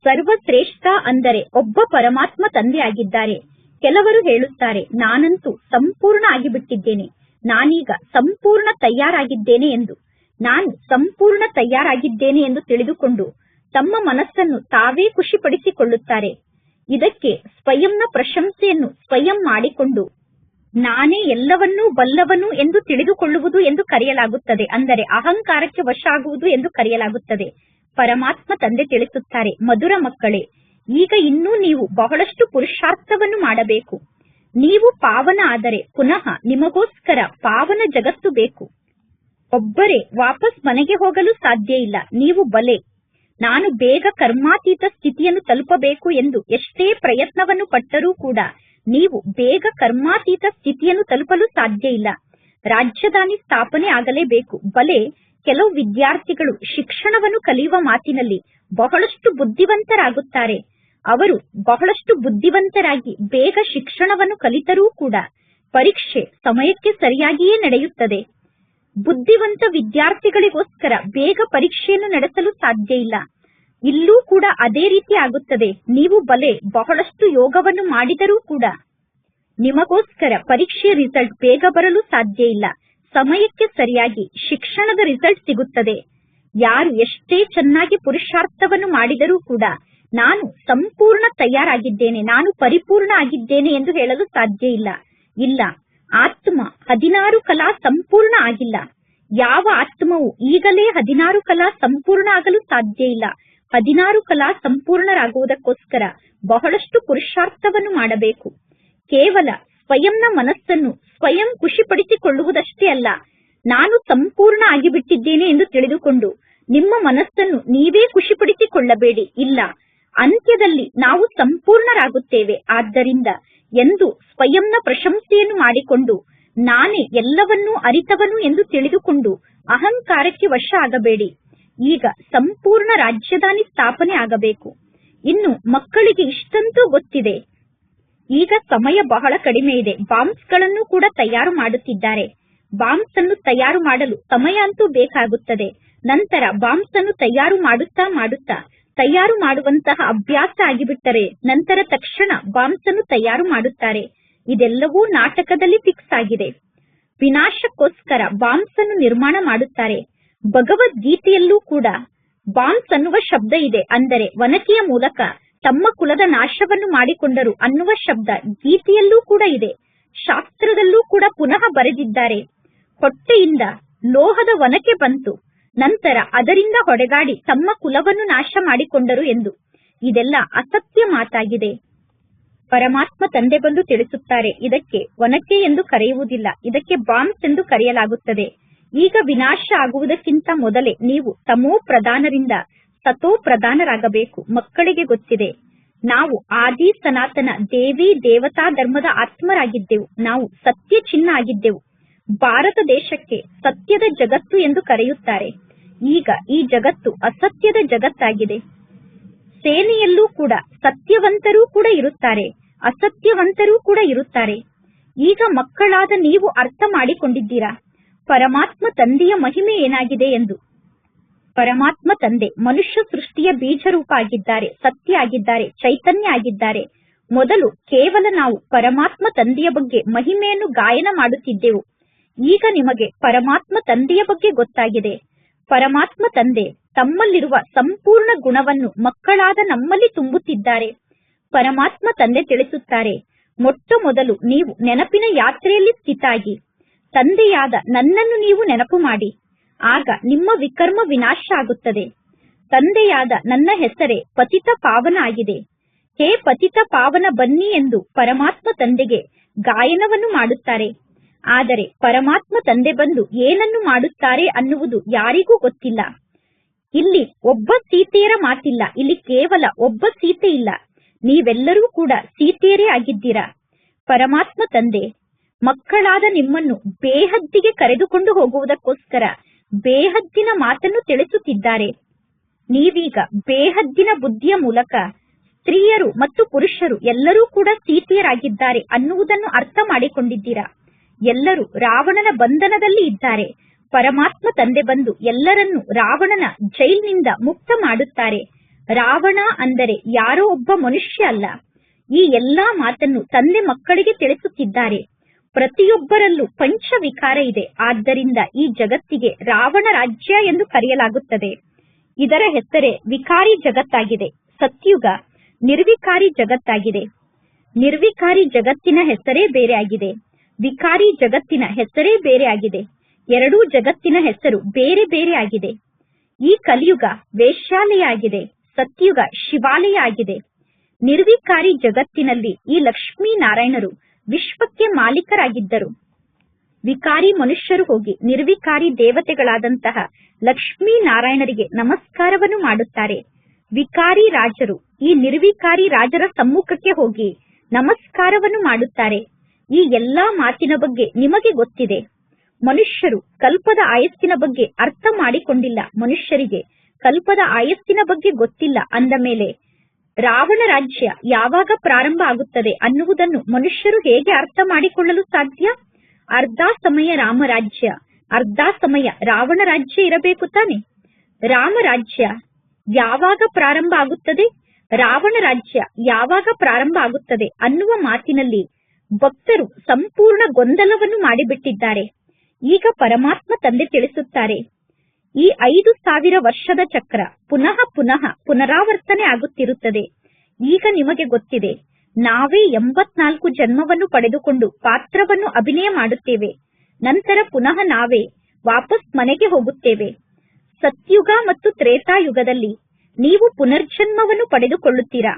ಸರ್ವಶ್ರೇಷ್ಠ ಅಂದರೆ ಒಬ್ಬ ಪರಮಾತ್ಮ ತಂದೆ ಆಗಿದ್ದಾರೆ. ಕೆಲವರು ಹೇಳುತ್ತಾರೆ, ನಾನಂತೂ ಸಂಪೂರ್ಣ ಆಗಿಬಿಟ್ಟಿದ್ದೇನೆ, ನಾನೀಗ ಸಂಪೂರ್ಣ ತಯಾರಾಗಿದ್ದೇನೆ ಎಂದು. ನಾನು ಸಂಪೂರ್ಣ ತಯಾರಾಗಿದ್ದೇನೆ ಎಂದು ತಿಳಿದುಕೊಂಡು ತಮ್ಮ ಮನಸ್ಸನ್ನು ತಾವೇ ಖುಷಿಪಡಿಸಿಕೊಳ್ಳುತ್ತಾರೆ. ಇದಕ್ಕೆ ಸ್ವಯಂನ ಪ್ರಶಂಸೆಯನ್ನು ಸ್ವಯಂ ಮಾಡಿಕೊಂಡು ನಾನೇ ಎಲ್ಲವನ್ನೂ ಬಲ್ಲವನು ಎಂದು ತಿಳಿದುಕೊಳ್ಳುವುದು ಎಂದು ಕರೆಯಲಾಗುತ್ತದೆ. ಅಂದರೆ ಅಹಂಕಾರಕ್ಕೆ ವಶ ಆಗುವುದು ಎಂದು ಕರೆಯಲಾಗುತ್ತದೆ. ಪರಮಾತ್ಮ ತಂದೆ ತಿಳಿಸುತ್ತಾರೆ, ಮಧುರ ಮಕ್ಕಳೇ, ಈಗ ಇನ್ನೂ ನೀವು ಬಹಳಷ್ಟು ಪುರುಷಾರ್ಥವನ್ನು ಮಾಡಬೇಕು. ನೀವು ಪಾವನ ಆದರೆ ಪುನಃ ನಿಮಗೋಸ್ಕರ ಪಾವನ ಜಗತ್ತು ಬೇಕು. ಒಬ್ಬರೇ ವಾಪಸ್ ಮನೆಗೆ ಹೋಗಲು ಸಾಧ್ಯ ಇಲ್ಲ. ನೀವು ಬಲೆ, ನಾನು ಬೇಗ ಕರ್ಮಾತೀತ ಸ್ಥಿತಿಯನ್ನು ತಲುಪಬೇಕು ಎಂದು ಎಷ್ಟೇ ಪ್ರಯತ್ನವನ್ನು ಪಟ್ಟರೂ ಕೂಡ ನೀವು ಬೇಗ ಕರ್ಮಾತೀತ ಸ್ಥಿತಿಯನ್ನು ತಲುಪಲು ಸಾಧ್ಯ ಇಲ್ಲ. ರಾಜಧಾನಿ ಸ್ಥಾಪನೆ ಆಗಲೇಬೇಕು. ಬಲೆ, ಕೆಲವು ವಿದ್ಯಾರ್ಥಿಗಳು ಶಿಕ್ಷಣವನ್ನು ಕಲಿಯುವ ಮಾತಿನಲ್ಲಿ ಬಹಳಷ್ಟು ಬುದ್ಧಿವಂತರಾಗುತ್ತಾರೆ. ಅವರು ಬಹಳಷ್ಟು ಬುದ್ಧಿವಂತರಾಗಿ ಬೇಗ ಶಿಕ್ಷಣವನ್ನು ಕಲಿತರೂ ಕೂಡ ಪರೀಕ್ಷೆ ಸಮಯಕ್ಕೆ ಸರಿಯಾಗಿಯೇ ನಡೆಯುತ್ತದೆ. ಬುದ್ಧಿವಂತ ವಿದ್ಯಾರ್ಥಿಗಳಿಗೋಸ್ಕರ ಬೇಗ ಪರೀಕ್ಷೆಯನ್ನು ನಡೆಸಲು ಸಾಧ್ಯ ಇಲ್ಲ. ಇಲ್ಲೂ ಕೂಡ ಅದೇ ರೀತಿ ಆಗುತ್ತದೆ. ನೀವು ಬಲೆ ಬಹಳಷ್ಟು ಯೋಗವನ್ನು ಮಾಡಿದರೂ ಕೂಡ ನಿಮಗೋಸ್ಕರ ಪರೀಕ್ಷೆಯ ರಿಸಲ್ಟ್ ಬೇಗ ಬರಲು ಸಾಧ್ಯ ಇಲ್ಲ. ಸಮಯಕ್ಕೆ ಸರಿಯಾಗಿ ಶಿಕ್ಷಣದ ರಿಸಲ್ಟ್ ಸಿಗುತ್ತದೆ. ಯಾರು ಎಷ್ಟೇ ಚೆನ್ನಾಗಿ ಪುರುಷಾರ್ಥವನ್ನು ಮಾಡಿದರೂ ಕೂಡ ನಾನು ಸಂಪೂರ್ಣ ತಯಾರಾಗಿದ್ದೇನೆ, ನಾನು ಪರಿಪೂರ್ಣ ಆಗಿದ್ದೇನೆ ಎಂದು ಹೇಳಲು ಸಾಧ್ಯ ಇಲ್ಲ. ಇಲ್ಲ, ಆತ್ಮ 16 ಕಲಾ ಸಂಪೂರ್ಣ ಆಗಿಲ್ಲ. ಯಾವ ಆತ್ಮವು ಈಗಲೇ 16 ಕಲಾ ಸಂಪೂರ್ಣ ಆಗಲು ಸಾಧ್ಯ ಇಲ್ಲ. 16 ಕಲಾ ಸಂಪೂರ್ಣರಾಗುವುದಕ್ಕೋಸ್ಕರ ಬಹಳಷ್ಟು ಪುರುಷಾರ್ಥವನ್ನು ಮಾಡಬೇಕು. ಕೇವಲ ಸ್ವಯಂನ ಮನಸ್ಸನ್ನು ಸ್ವಯಂ ಖುಷಿಪಡಿಸಿಕೊಳ್ಳುವುದಷ್ಟೇ ಅಲ್ಲ, ನಾನು ಸಂಪೂರ್ಣ ಆಗಿಬಿಟ್ಟಿದ್ದೇನೆ ಎಂದು ತಿಳಿದುಕೊಂಡು ನಿಮ್ಮ ಮನಸ್ಸನ್ನು ನೀವೇ ಖುಷಿಪಡಿಸಿಕೊಳ್ಳಬೇಡಿ. ಇಲ್ಲ, ಅಂತ್ಯದಲ್ಲಿ ನಾವು ಸಂಪೂರ್ಣರಾಗುತ್ತೇವೆ. ಆದ್ದರಿಂದ ಎಂದು ಸ್ವಯಂನ ಪ್ರಶಂಸೆಯನ್ನು ಮಾಡಿಕೊಂಡು ನಾನೇ ಎಲ್ಲವನ್ನೂ ಅರಿತವನು ಎಂದು ತಿಳಿದುಕೊಂಡು ಅಹಂಕಾರಕ್ಕೆ ವಶ ಆಗಬೇಡಿ. ಈಗ ಸಂಪೂರ್ಣ ರಾಜಧಾನಿ ಸ್ಥಾಪನೆ ಆಗಬೇಕು. ಇನ್ನು ಮಕ್ಕಳಿಗೆ ಇಷ್ಟಂತೂ ಗೊತ್ತಿದೆ. ಈಗ ಸಮಯ ಬಹಳ ಕಡಿಮೆ ಇದೆ. ಬಾಂಬ್ಸ್ ಗಳನ್ನು ಕೂಡ ತಯಾರು ಮಾಡುತ್ತಿದ್ದಾರೆ. ಬಾಂಬ್ಸ್ ಅನ್ನು ತಯಾರು ಮಾಡಲು ಸಮಯ ಅಂತೂ ಬೇಕಾಗುತ್ತದೆ. ನಂತರ ಬಾಂಬ್ಸ್ ಅನ್ನು ತಯಾರು ಮಾಡುತ್ತಾ ತಯಾರು ಮಾಡುವಂತಹ ಅಭ್ಯಾಸ ಆಗಿಬಿಟ್ಟರೆ ನಂತರ ತಕ್ಷಣ ಬಾಂಬ್ಸ್ ಅನ್ನು ತಯಾರು ಮಾಡುತ್ತಾರೆ. ಇದೆಲ್ಲವೂ ನಾಟಕದಲ್ಲಿ ಫಿಕ್ಸ್ ಆಗಿದೆ. ವಿನಾಶಕ್ಕೋಸ್ಕರ ಬಾಂಬ್ಸ್ ಅನ್ನು ನಿರ್ಮಾಣ ಮಾಡುತ್ತಾರೆ. ಭಗವದ್ಗೀತೆಯಲ್ಲೂ ಕೂಡ ಬಾಂಬ್ಸ್ ಅನ್ನುವ ಶಬ್ದ ಇದೆ. ಅಂದರೆ ವನಕೆಯ ಮೂಲಕ ತಮ್ಮ ಕುಲದ ನಾಶವನ್ನು ಮಾಡಿಕೊಂಡರು ಅನ್ನುವ ಶಬ್ದ ಗೀತೆಯಲ್ಲೂ ಕೂಡ ಇದೆ. ಶಾಸ್ತ್ರದಲ್ಲೂ ಕೂಡ ಪುನಃ ಬರೆದಿದ್ದಾರೆ. ಹೊಟ್ಟೆಯಿಂದ ಲೋಹದ ವನಕೆ ಬಂತು, ನಂತರ ಅದರಿಂದ ಹೊಡೆದಾಡಿ ತಮ್ಮ ಕುಲವನ್ನು ನಾಶ ಮಾಡಿಕೊಂಡರು ಎಂದು. ಇದೆಲ್ಲ ಅಸತ್ಯ ಮಾತಾಗಿದೆ. ಪರಮಾತ್ಮ ತಂದೆ ಬಂದು ತಿಳಿಸುತ್ತಾರೆ, ಇದಕ್ಕೆ ವನಕೆ ಎಂದು ಕರೆಯುವುದಿಲ್ಲ, ಇದಕ್ಕೆ ಬಾಂಬ್ಸ್ ಎಂದು ಕರೆಯಲಾಗುತ್ತದೆ. ಈಗ ವಿನಾಶ ಆಗುವುದಕ್ಕಿಂತ ಮೊದಲೇ ನೀವು ತಮೋ ಪ್ರಧಾನರಿಂದ ಸತೋ ಪ್ರಧಾನರಾಗಬೇಕು. ಮಕ್ಕಳಿಗೆ ಗೊತ್ತಿದೆ, ನಾವು ಆದಿ ಸನಾತನ ದೇವಿ ದೇವತಾ ಧರ್ಮದ ಆತ್ಮರಾಗಿದ್ದೆವು. ನಾವು ಸತ್ಯ ಚಿನ್ನ ಆಗಿದ್ದೆವು. ಭಾರತ ದೇಶಕ್ಕೆ ಸತ್ಯದ ಜಗತ್ತು ಎಂದು ಕರೆಯುತ್ತಾರೆ. ಈಗ ಈ ಜಗತ್ತು ಅಸತ್ಯದ ಜಗತ್ತಾಗಿದೆ. ಸೇನೆಯಲ್ಲೂ ಕೂಡ ಸತ್ಯವಂತರೂ ಕೂಡ ಇರುತ್ತಾರೆ, ಅಸತ್ಯವಂತರೂ ಕೂಡ ಇರುತ್ತಾರೆ. ಈಗ ಮಕ್ಕಳಾದ ನೀವು ಅರ್ಥ ಮಾಡಿಕೊಂಡಿದ್ದೀರಾ ಪರಮಾತ್ಮ ತಂದೆಯ ಮಹಿಮೆ ಏನಾಗಿದೆ ಎಂದು. ಪರಮಾತ್ಮ ತಂದೆ ಮನುಷ್ಯ ಸೃಷ್ಟಿಯ ಬೀಜರೂಪ ಆಗಿದ್ದಾರೆ, ಸತ್ಯ ಆಗಿದ್ದಾರೆ, ಚೈತನ್ಯ ಆಗಿದ್ದಾರೆ. ಮೊದಲು ಕೇವಲ ನಾವು ಪರಮಾತ್ಮ ತಂದೆಯ ಬಗ್ಗೆ ಮಹಿಮೆಯನ್ನು ಗಾಯನ ಮಾಡುತ್ತಿದ್ದೆವು. ಈಗ ನಿಮಗೆ ಪರಮಾತ್ಮ ತಂದೆಯ ಬಗ್ಗೆ ಗೊತ್ತಾಗಿದೆ. ಪರಮಾತ್ಮ ತಂದೆ ತಮ್ಮಲ್ಲಿರುವ ಸಂಪೂರ್ಣ ಗುಣವನ್ನು ಮಕ್ಕಳಾದ ನಮ್ಮಲ್ಲಿ ತುಂಬುತ್ತಿದ್ದಾರೆ. ಪರಮಾತ್ಮ ತಂದೆ ತಿಳಿಸುತ್ತಾರೆ, ಮೊಟ್ಟ ಮೊದಲು ನೀವು ನೆನಪಿನ ಯಾತ್ರೆಯಲ್ಲಿ ಸ್ಥಿತಾಗಿ ತಂದೆಯಾದ ನನ್ನನ್ನು ನೀವು ನೆನಪು ಮಾಡಿ. ಆಗ ನಿಮ್ಮ ವಿಕರ್ಮ ವಿನಾಶ ಆಗುತ್ತದೆ. ತಂದೆಯಾದ ನನ್ನ ಹೆಸರೇ ಪತಿತ ಪಾವನ ಆಗಿದೆ. ಹೇ ಪತಿತ ಪಾವನ ಬನ್ನಿ ಎಂದು ಪರಮಾತ್ಮ ತಂದೆಗೆ ಗಾಯನವನ್ನು ಮಾಡುತ್ತಾರೆ. ಆದರೆ ಪರಮಾತ್ಮ ತಂದೆ ಬಂದು ಏನನ್ನು ಮಾಡುತ್ತಾರೆ ಅನ್ನುವುದು ಯಾರಿಗೂ ಗೊತ್ತಿಲ್ಲ. ಇಲ್ಲಿ ಒಬ್ಬ ಸೀತೆಯರ ಮಾತಿಲ್ಲ. ಇಲ್ಲಿ ಕೇವಲ ಒಬ್ಬ ಸೀತೆ ಇಲ್ಲ, ನೀವೆಲ್ಲರೂ ಕೂಡ ಸೀತೆಯರೇ ಆಗಿದ್ದೀರಾ. ಪರಮಾತ್ಮ ತಂದೆ ಮಕ್ಕಳಾದ ನಿಮ್ಮನ್ನು ಬೇಹದ್ದಿಗೆ ಕರೆದುಕೊಂಡು ಹೋಗುವುದಕ್ಕೋಸ್ಕರ ಬೇಹದ್ದಿನ ಮಾತನ್ನು ತಿಳಿಸುತ್ತಿದ್ದಾರೆ. ನೀವೀಗ ಬೇಹದ್ದಿನ ಬುದ್ಧಿಯ ಮೂಲಕ ಸ್ತ್ರೀಯರು ಮತ್ತು ಪುರುಷರು ಎಲ್ಲರೂ ಕೂಡ ಸೀತೆಯರಾಗಿದ್ದಾರೆ ಅನ್ನುವುದನ್ನು ಅರ್ಥ ಮಾಡಿಕೊಂಡಿದ್ದೀರಾ. ಎಲ್ಲರೂ ರಾವಣನ ಬಂಧನದಲ್ಲಿ ಇದ್ದಾರೆ. ಪರಮಾತ್ಮ ತಂದೆ ಬಂದು ಎಲ್ಲರನ್ನೂ ರಾವಣನ ಜೈಲಿನಿಂದ ಮುಕ್ತ ಮಾಡುತ್ತಾರೆ. ರಾವಣ ಅಂದರೆ ಯಾರೋ ಒಬ್ಬ ಮನುಷ್ಯ ಅಲ್ಲ. ಈ ಎಲ್ಲಾ ಮಾತನ್ನು ತಂದೆ ಮಕ್ಕಳಿಗೆ ತಿಳಿಸುತ್ತಿದ್ದಾರೆ. ಪ್ರತಿಯೊಬ್ಬರಲ್ಲೂ ಪಂಚವಿಕಾರ ಇದೆ. ಆದ್ದರಿಂದ ಈ ಜಗತ್ತಿಗೆ ರಾವಣ ರಾಜ್ಯ ಎಂದು ಕರೆಯಲಾಗುತ್ತದೆ. ಇದರ ಹೆಸರೇ ವಿಕಾರಿ ಜಗತ್ತಾಗಿದೆ. ಸತ್ಯುಗ ನಿರ್ವಿಕಾರಿ ಜಗತ್ತಾಗಿದೆ. ನಿರ್ವಿಕಾರಿ ಜಗತ್ತಿನ ಹೆಸರೇ ಬೇರೆ ಆಗಿದೆ. ವಿಕಾರಿ ಜಗತ್ತಿನ ಹೆಸರೇ ಬೇರೆ ಆಗಿದೆ. ಎರಡೂ ಜಗತ್ತಿನ ಹೆಸರು ಬೇರೆ ಬೇರೆ ಆಗಿದೆ. ಈ ಕಲಿಯುಗ ವೇಶ್ಯಾಲಯ ಆಗಿದೆ, ಸತ್ಯುಗ ಶಿವಾಲಯ ಆಗಿದೆ. ನಿರ್ವಿಕಾರಿ ಜಗತ್ತಿನಲ್ಲಿ ಈ ಲಕ್ಷ್ಮೀನಾರಾಯಣರು ವಿಶ್ವಕ್ಕೆ ಮಾಲೀಕರಾಗಿದ್ದರು. ವಿಕಾರಿ ಮನುಷ್ಯರು ಹೋಗಿ ನಿರ್ವಿಕಾರಿ ದೇವತೆಗಳಾದಂತಹ ಲಕ್ಷ್ಮೀನಾರಾಯಣರಿಗೆ ನಮಸ್ಕಾರವನ್ನು ಮಾಡುತ್ತಾರೆ. ವಿಕಾರಿ ರಾಜರು ಈ ನಿರ್ವಿಕಾರಿ ರಾಜರ ಸಮ್ಮುಖಕ್ಕೆ ಹೋಗಿ ನಮಸ್ಕಾರವನ್ನು ಮಾಡುತ್ತಾರೆ. ಈ ಎಲ್ಲಾ ಮಾತಿನ ಬಗ್ಗೆ ನಿಮಗೆ ಗೊತ್ತಿದೆ. ಮನುಷ್ಯರು ಕಲ್ಪದ ಆಯಸ್ಸಿನ ಬಗ್ಗೆ ಅರ್ಥ ಮಾಡಿಕೊಂಡಿಲ್ಲ. ಮನುಷ್ಯರಿಗೆ ಕಲ್ಪದ ಆಯಸ್ಸಿನ ಬಗ್ಗೆ ಗೊತ್ತಿಲ್ಲ ಅಂದ ಮೇಲೆ ರಾವಣ ರಾಜ್ಯ ಯಾವಾಗ ಪ್ರಾರಂಭ ಆಗುತ್ತದೆ ಅನ್ನುವುದನ್ನು ಮನುಷ್ಯರು ಹೇಗೆ ಅರ್ಥ ಮಾಡಿಕೊಳ್ಳಲು ಸಾಧ್ಯ? ಅರ್ಧ ಸಮಯ ರಾಮರಾಜ್ಯ, ಅರ್ಧ ಸಮಯ ರಾವಣ ರಾಜ್ಯ ಇರಬೇಕು ತಾನೆ. ರಾಮರಾಜ್ಯ ಯಾವಾಗ ಪ್ರಾರಂಭ ಆಗುತ್ತದೆ, ರಾವಣ ರಾಜ್ಯ ಯಾವಾಗ ಪ್ರಾರಂಭ ಆಗುತ್ತದೆ ಅನ್ನುವ ಮಾತಿನಲ್ಲಿ ಭಕ್ತರು ಸಂಪೂರ್ಣ ಗೊಂದಲವನ್ನು ಮಾಡಿಬಿಟ್ಟಿದ್ದಾರೆ. ಈಗ ಪರಮಾತ್ಮ ತಂದೆ ತಿಳಿಸುತ್ತಾರೆ, ಈ 5,000 ವರ್ಷದ ಚಕ್ರ ಪುನಃ ಪುನಃ ಪುನರಾವರ್ತನೆ ಆಗುತ್ತಿರುತ್ತದೆ. ಈಗ ನಿಮಗೆ ಗೊತ್ತಿದೆ, ನಾವೇ 84 ಜನ್ಮವನ್ನು ಪಡೆದುಕೊಂಡು ಪಾತ್ರವನ್ನು ಅಭಿನಯ ಮಾಡುತ್ತೇವೆ. ನಂತರ ಪುನಃ ನಾವೇ ವಾಪಸ್ ಮನೆಗೆ ಹೋಗುತ್ತೇವೆ. ಸತ್ಯುಗ ಮತ್ತು ತ್ರೇತಾಯುಗದಲ್ಲಿ ನೀವು ಪುನರ್ಜನ್ಮವನ್ನು ಪಡೆದುಕೊಳ್ಳುತ್ತೀರಾ.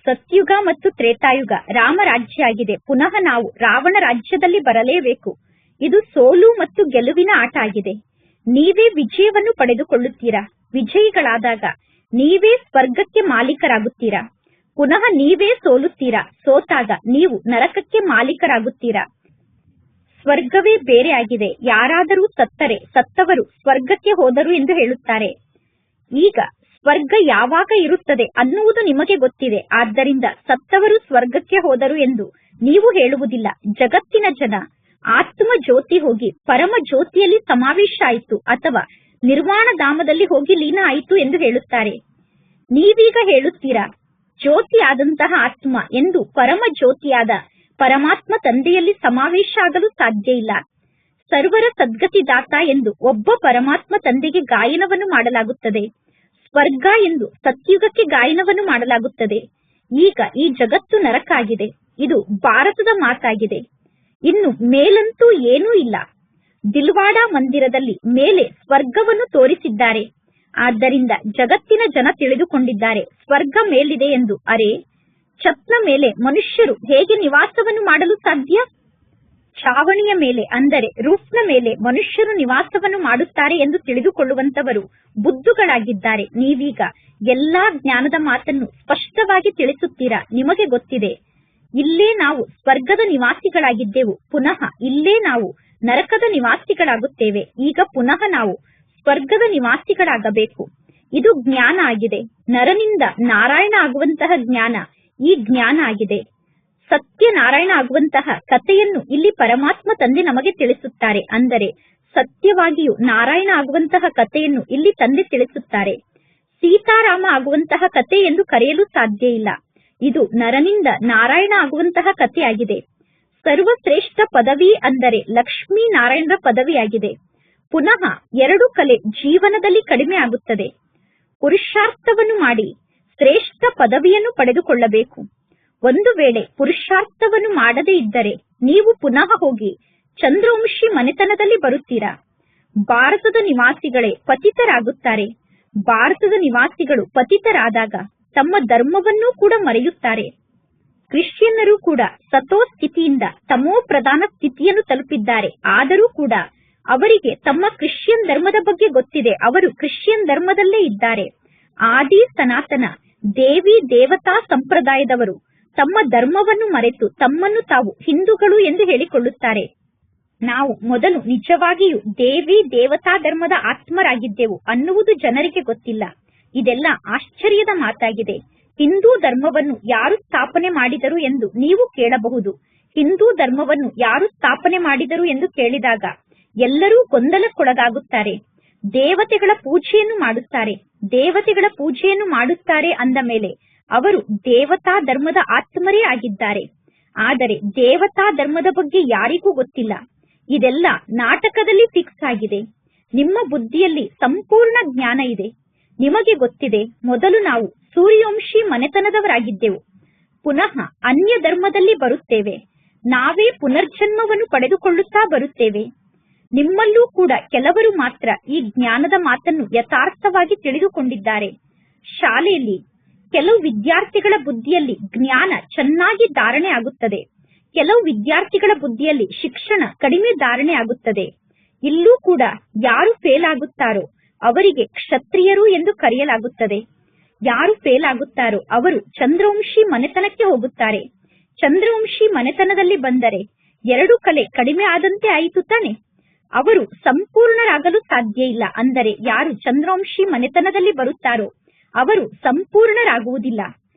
ಸತ್ಯುಗ ಮತ್ತು ತ್ರೇತಾಯುಗ ರಾಮರಾಜ್ಯ ಆಗಿದೆ. ಪುನಃ ನಾವು ರಾವಣ ರಾಜ್ಯದಲ್ಲಿ ಬರಲೇಬೇಕು. ಇದು ಸೋಲು ಮತ್ತು ಗೆಲುವಿನ ಆಟ ಆಗಿದೆ. ನೀವೇ ವಿಜಯವನ್ನು ಪಡೆದುಕೊಳ್ಳುತ್ತೀರಾ. ವಿಜಯಿಗಳಾದಾಗ ನೀವೇ ಸ್ವರ್ಗಕ್ಕೆ ಮಾಲೀಕರಾಗುತ್ತೀರಾ. ಪುನಃ ನೀವೇ ಸೋಲುತ್ತೀರಾ. ಸೋತಾಗ ನೀವು ನರಕಕ್ಕೆ ಮಾಲೀಕರಾಗುತ್ತೀರಾ. ಸ್ವರ್ಗವೇ ಬೇರೆ ಆಗಿದೆ. ಯಾರಾದರೂ ಸತ್ತರೆ ಸತ್ತವರು ಸ್ವರ್ಗಕ್ಕೆ ಹೋದರು ಎಂದು ಹೇಳುತ್ತಾರೆ. ಈಗ ಸ್ವರ್ಗ ಯಾವಾಗ ಇರುತ್ತದೆ ಅನ್ನುವುದು ನಿಮಗೆ ಗೊತ್ತಿದೆ. ಆದ್ದರಿಂದ ಸತ್ತವರು ಸ್ವರ್ಗಕ್ಕೆ ಹೋದರು ಎಂದು ನೀವು ಹೇಳುವುದಿಲ್ಲ. ಜಗತ್ತಿನ ಜನ ಆತ್ಮ ಜ್ಯೋತಿ ಹೋಗಿ ಪರಮ ಜ್ಯೋತಿಯಲ್ಲಿ ಸಮಾವೇಶ ಆಯಿತು ಅಥವಾ ನಿರ್ವಾಣ ಧಾಮದಲ್ಲಿ ಹೋಗಿ ಲೀನ ಆಯಿತು ಎಂದು ಹೇಳುತ್ತಾರೆ. ನೀವೀಗ ಹೇಳುತ್ತೀರಾ ಜ್ಯೋತಿ ಆದಂತಹ ಆತ್ಮ ಎಂದು ಪರಮ ಜ್ಯೋತಿಯಾದ ಪರಮಾತ್ಮ ತಂದೆಯಲ್ಲಿ ಸಮಾವೇಶ ಆಗಲು ಸಾಧ್ಯ ಇಲ್ಲ. ಸರ್ವರ ಸದ್ಗತಿದಾತ ಎಂದು ಒಬ್ಬ ಪರಮಾತ್ಮ ತಂದೆಗೆ ಗಾಯನವನ್ನು ಮಾಡಲಾಗುತ್ತದೆ. ಸ್ವರ್ಗ ಎಂದು ಸತ್ಯುಗಕ್ಕೆ ಗಾಯನವನ್ನು ಮಾಡಲಾಗುತ್ತದೆ. ಈಗ ಈ ಜಗತ್ತು ನರಕ ಆಗಿದೆ. ಇದು ಭಾರತದ ಮಾತಾಗಿದೆ. ಇನ್ನು ಮೇಲಂತೂ ಏನೂ ಇಲ್ಲ. ದಿಲ್ವಾಡ ಮಂದಿರದಲ್ಲಿ ಮೇಲೆ ಸ್ವರ್ಗವನ್ನು ತೋರಿಸಿದ್ದಾರೆ. ಆದ್ದರಿಂದ ಜಗತ್ತಿನ ಜನ ತಿಳಿದುಕೊಂಡಿದ್ದಾರೆ ಸ್ವರ್ಗ ಮೇಲಿದೆ ಎಂದು. ಅರೆ, ಛತ್ನ ಮೇಲೆ ಮನುಷ್ಯರು ಹೇಗೆ ನಿವಾಸವನ್ನು ಮಾಡಲು ಸಾಧ್ಯ? ಛಾವಣಿಯ ಮೇಲೆ ಅಂದರೆ ರೂಫ್ನ ಮೇಲೆ ಮನುಷ್ಯರು ನಿವಾಸವನ್ನು ಮಾಡುತ್ತಾರೆ ಎಂದು ತಿಳಿದುಕೊಳ್ಳುವಂತವರು ಬುದ್ಧುಗಳಾಗಿದ್ದಾರೆ. ನೀವೀಗ ಎಲ್ಲಾ ಜ್ಞಾನದ ಮಾತನ್ನು ಸ್ಪಷ್ಟವಾಗಿ ತಿಳಿಸುತ್ತೀರಾ. ನಿಮಗೆ ಗೊತ್ತಿದೆ, ಇಲ್ಲೇ ನಾವು ಸ್ವರ್ಗದ ನಿವಾಸಿಗಳಾಗಿದ್ದೆವು, ಪುನಃ ಇಲ್ಲೇ ನಾವು ನರಕದ ನಿವಾಸಿಗಳಾಗುತ್ತೇವೆ. ಈಗ ಪುನಃ ನಾವು ಸ್ವರ್ಗದ ನಿವಾಸಿಗಳಾಗಬೇಕು. ಇದು ಜ್ಞಾನ ಆಗಿದೆ. ನರನಿಂದ ನಾರಾಯಣ ಆಗುವಂತಹ ಜ್ಞಾನ ಈ ಜ್ಞಾನ ಆಗಿದೆ. ಸತ್ಯನಾರಾಯಣ ಆಗುವಂತಹ ಕಥೆಯನ್ನು ಇಲ್ಲಿ ಪರಮಾತ್ಮ ತಂದೆ ನಮಗೆ ತಿಳಿಸುತ್ತಾರೆ. ಅಂದರೆ ಸತ್ಯವಾಗಿಯೂ ನಾರಾಯಣ ಆಗುವಂತಹ ಕಥೆಯನ್ನು ಇಲ್ಲಿ ತಂದೆ ತಿಳಿಸುತ್ತಾರೆ. ಸೀತಾರಾಮ ಆಗುವಂತಹ ಕಥೆ ಎಂದು ಕರೆಯಲು ಸಾಧ್ಯ ಇಲ್ಲ. ಇದು ನರನಿಂದ ನಾರಾಯಣ ಆಗುವಂತಹ ಕಥೆಯಾಗಿದೆ. ಸರ್ವಶ್ರೇಷ್ಠ ಪದವಿ ಅಂದರೆ ಲಕ್ಷ್ಮೀ ನಾರಾಯಣರ ಪದವಿಯಾಗಿದೆ. ಪುನಃ 2 ಕಲೆ ಜೀವನದಲ್ಲಿ ಕಡಿಮೆ ಆಗುತ್ತದೆ. ಪುರುಷಾರ್ಥವನ್ನು ಮಾಡಿ ಶ್ರೇಷ್ಠ ಪದವಿಯನ್ನು ಪಡೆದುಕೊಳ್ಳಬೇಕು. ಒಂದು ವೇಳೆ ಪುರುಷಾರ್ಥವನ್ನು ಮಾಡದೇ ಇದ್ದರೆ ನೀವು ಪುನಃ ಹೋಗಿ ಚಂದ್ರವಂಶಿ ಮನೆತನದಲ್ಲಿ ಬರುತ್ತೀರಾ. ಭಾರತದ ನಿವಾಸಿಗಳೇ ಪತಿತರಾಗುತ್ತಾರೆ. ಭಾರತದ ನಿವಾಸಿಗಳು ಪತಿತರಾದಾಗ ತಮ್ಮ ಧರ್ಮವನ್ನೂ ಕೂಡ ಮರೆಯುತ್ತಾರೆ. ಕ್ರಿಶ್ಚಿಯನ್ನರು ಕೂಡ ಸತೋ ಸ್ಥಿತಿಯಿಂದ ತಮೋ ಪ್ರಧಾನ ಸ್ಥಿತಿಯನ್ನು ತಲುಪಿದ್ದಾರೆ. ಆದರೂ ಕೂಡ ಅವರಿಗೆ ತಮ್ಮ ಕ್ರಿಶ್ಚಿಯನ್ ಧರ್ಮದ ಬಗ್ಗೆ ಗೊತ್ತಿದೆ. ಅವರು ಕ್ರಿಶ್ಚಿಯನ್ ಧರ್ಮದಲ್ಲೇ ಇದ್ದಾರೆ. ಆದಿ ಸನಾತನ ದೇವಿ ದೇವತಾ ಸಂಪ್ರದಾಯದವರು ತಮ್ಮ ಧರ್ಮವನ್ನು ಮರೆತು ತಮ್ಮನ್ನು ತಾವು ಹಿಂದೂಗಳು ಎಂದು ಹೇಳಿಕೊಳ್ಳುತ್ತಾರೆ. ನಾವು ಮೊದಲು ನಿಜವಾಗಿಯೂ ದೇವಿ ದೇವತಾ ಧರ್ಮದ ಆತ್ಮರಾಗಿದ್ದೆವು ಅನ್ನುವುದು ಜನರಿಗೆ ಗೊತ್ತಿಲ್ಲ. ಇದೆಲ್ಲ ಆಶ್ಚರ್ಯದ ಮಾತಾಗಿದೆ. ಹಿಂದೂ ಧರ್ಮವನ್ನು ಯಾರು ಸ್ಥಾಪನೆ ಮಾಡಿದರು ಎಂದು ನೀವು ಕೇಳಬಹುದು. ಹಿಂದೂ ಧರ್ಮವನ್ನು ಯಾರು ಸ್ಥಾಪನೆ ಮಾಡಿದರು ಎಂದು ಕೇಳಿದಾಗ ಎಲ್ಲರೂ ಗೊಂದಲಕ್ಕೊಳಗಾಗುತ್ತಾರೆ. ದೇವತೆಗಳ ಪೂಜೆಯನ್ನು ಮಾಡುತ್ತಾರೆ. ದೇವತೆಗಳ ಪೂಜೆಯನ್ನು ಮಾಡುತ್ತಾರೆ ಅಂದ ಮೇಲೆ ಅವರು ದೇವತಾ ಧರ್ಮದ ಆತ್ಮರೇ ಆಗಿದ್ದಾರೆ. ಆದರೆ ದೇವತಾ ಧರ್ಮದ ಬಗ್ಗೆ ಯಾರಿಗೂ ಗೊತ್ತಿಲ್ಲ. ಇದೆಲ್ಲ ನಾಟಕದಲ್ಲಿ ಫಿಕ್ಸ್ ಆಗಿದೆ. ನಿಮ್ಮ ಬುದ್ಧಿಯಲ್ಲಿ ಸಂಪೂರ್ಣ ಜ್ಞಾನ ಇದೆ. ನಿಮಗೆ ಗೊತ್ತಿದೆ, ಮೊದಲು ನಾವು ಸೂರ್ಯವಂಶಿ ಮನೆತನದವರಾಗಿದ್ದೆವು. ಪುನಃ ಅನ್ಯ ಧರ್ಮದಲ್ಲಿ ಬರುತ್ತೇವೆ. ನಾವೇ ಪುನರ್ಜನ್ಮವನ್ನು ಪಡೆದುಕೊಳ್ಳುತ್ತಾ ಬರುತ್ತೇವೆ. ನಿಮ್ಮಲ್ಲೂ ಕೂಡ ಕೆಲವರು ಮಾತ್ರ ಈ ಜ್ಞಾನದ ಮಾತನ್ನು ಯಥಾರ್ಥವಾಗಿ ತಿಳಿದುಕೊಂಡಿದ್ದಾರೆ. ಶಾಲೆಯಲ್ಲಿ ಕೆಲವು ವಿದ್ಯಾರ್ಥಿಗಳ ಬುದ್ಧಿಯಲ್ಲಿ ಜ್ಞಾನ ಚೆನ್ನಾಗಿ ಧಾರಣೆ ಆಗುತ್ತದೆ, ಕೆಲವು ವಿದ್ಯಾರ್ಥಿಗಳ ಬುದ್ಧಿಯಲ್ಲಿ ಶಿಕ್ಷಣ ಕಡಿಮೆ ಧಾರಣೆ ಆಗುತ್ತದೆ. ಇಲ್ಲೂ ಕೂಡ ಯಾರು ಫೇಲ್ ಆಗುತ್ತಾರೋ ಅವರಿಗೆ ಕ್ಷತ್ರಿಯರು ಎಂದು ಕರೆಯಲಾಗುತ್ತದೆ. ಯಾರು ಫೇಲ್ ಆಗುತ್ತಾರೋ ಅವರು ಚಂದ್ರವಂಶಿ ಮನೆತನಕ್ಕೆ ಹೋಗುತ್ತಾರೆ. ಚಂದ್ರವಂಶಿ ಮನೆತನದಲ್ಲಿ ಬಂದರೆ 2 ಕಲೆ ಕಡಿಮೆ ಆದಂತೆ ಆಯಿತು ತಾನೆ. ಅವರು ಸಂಪೂರ್ಣರಾಗಲು ಸಾಧ್ಯ ಇಲ್ಲ. ಅಂದರೆ ಯಾರು ಚಂದ್ರವಂಶಿ ಮನೆತನದಲ್ಲಿ ಬರುತ್ತಾರೋ ಅವರು ಸಂಪೂರ್ಣರಾಗುವುದಿಲ್ಲ.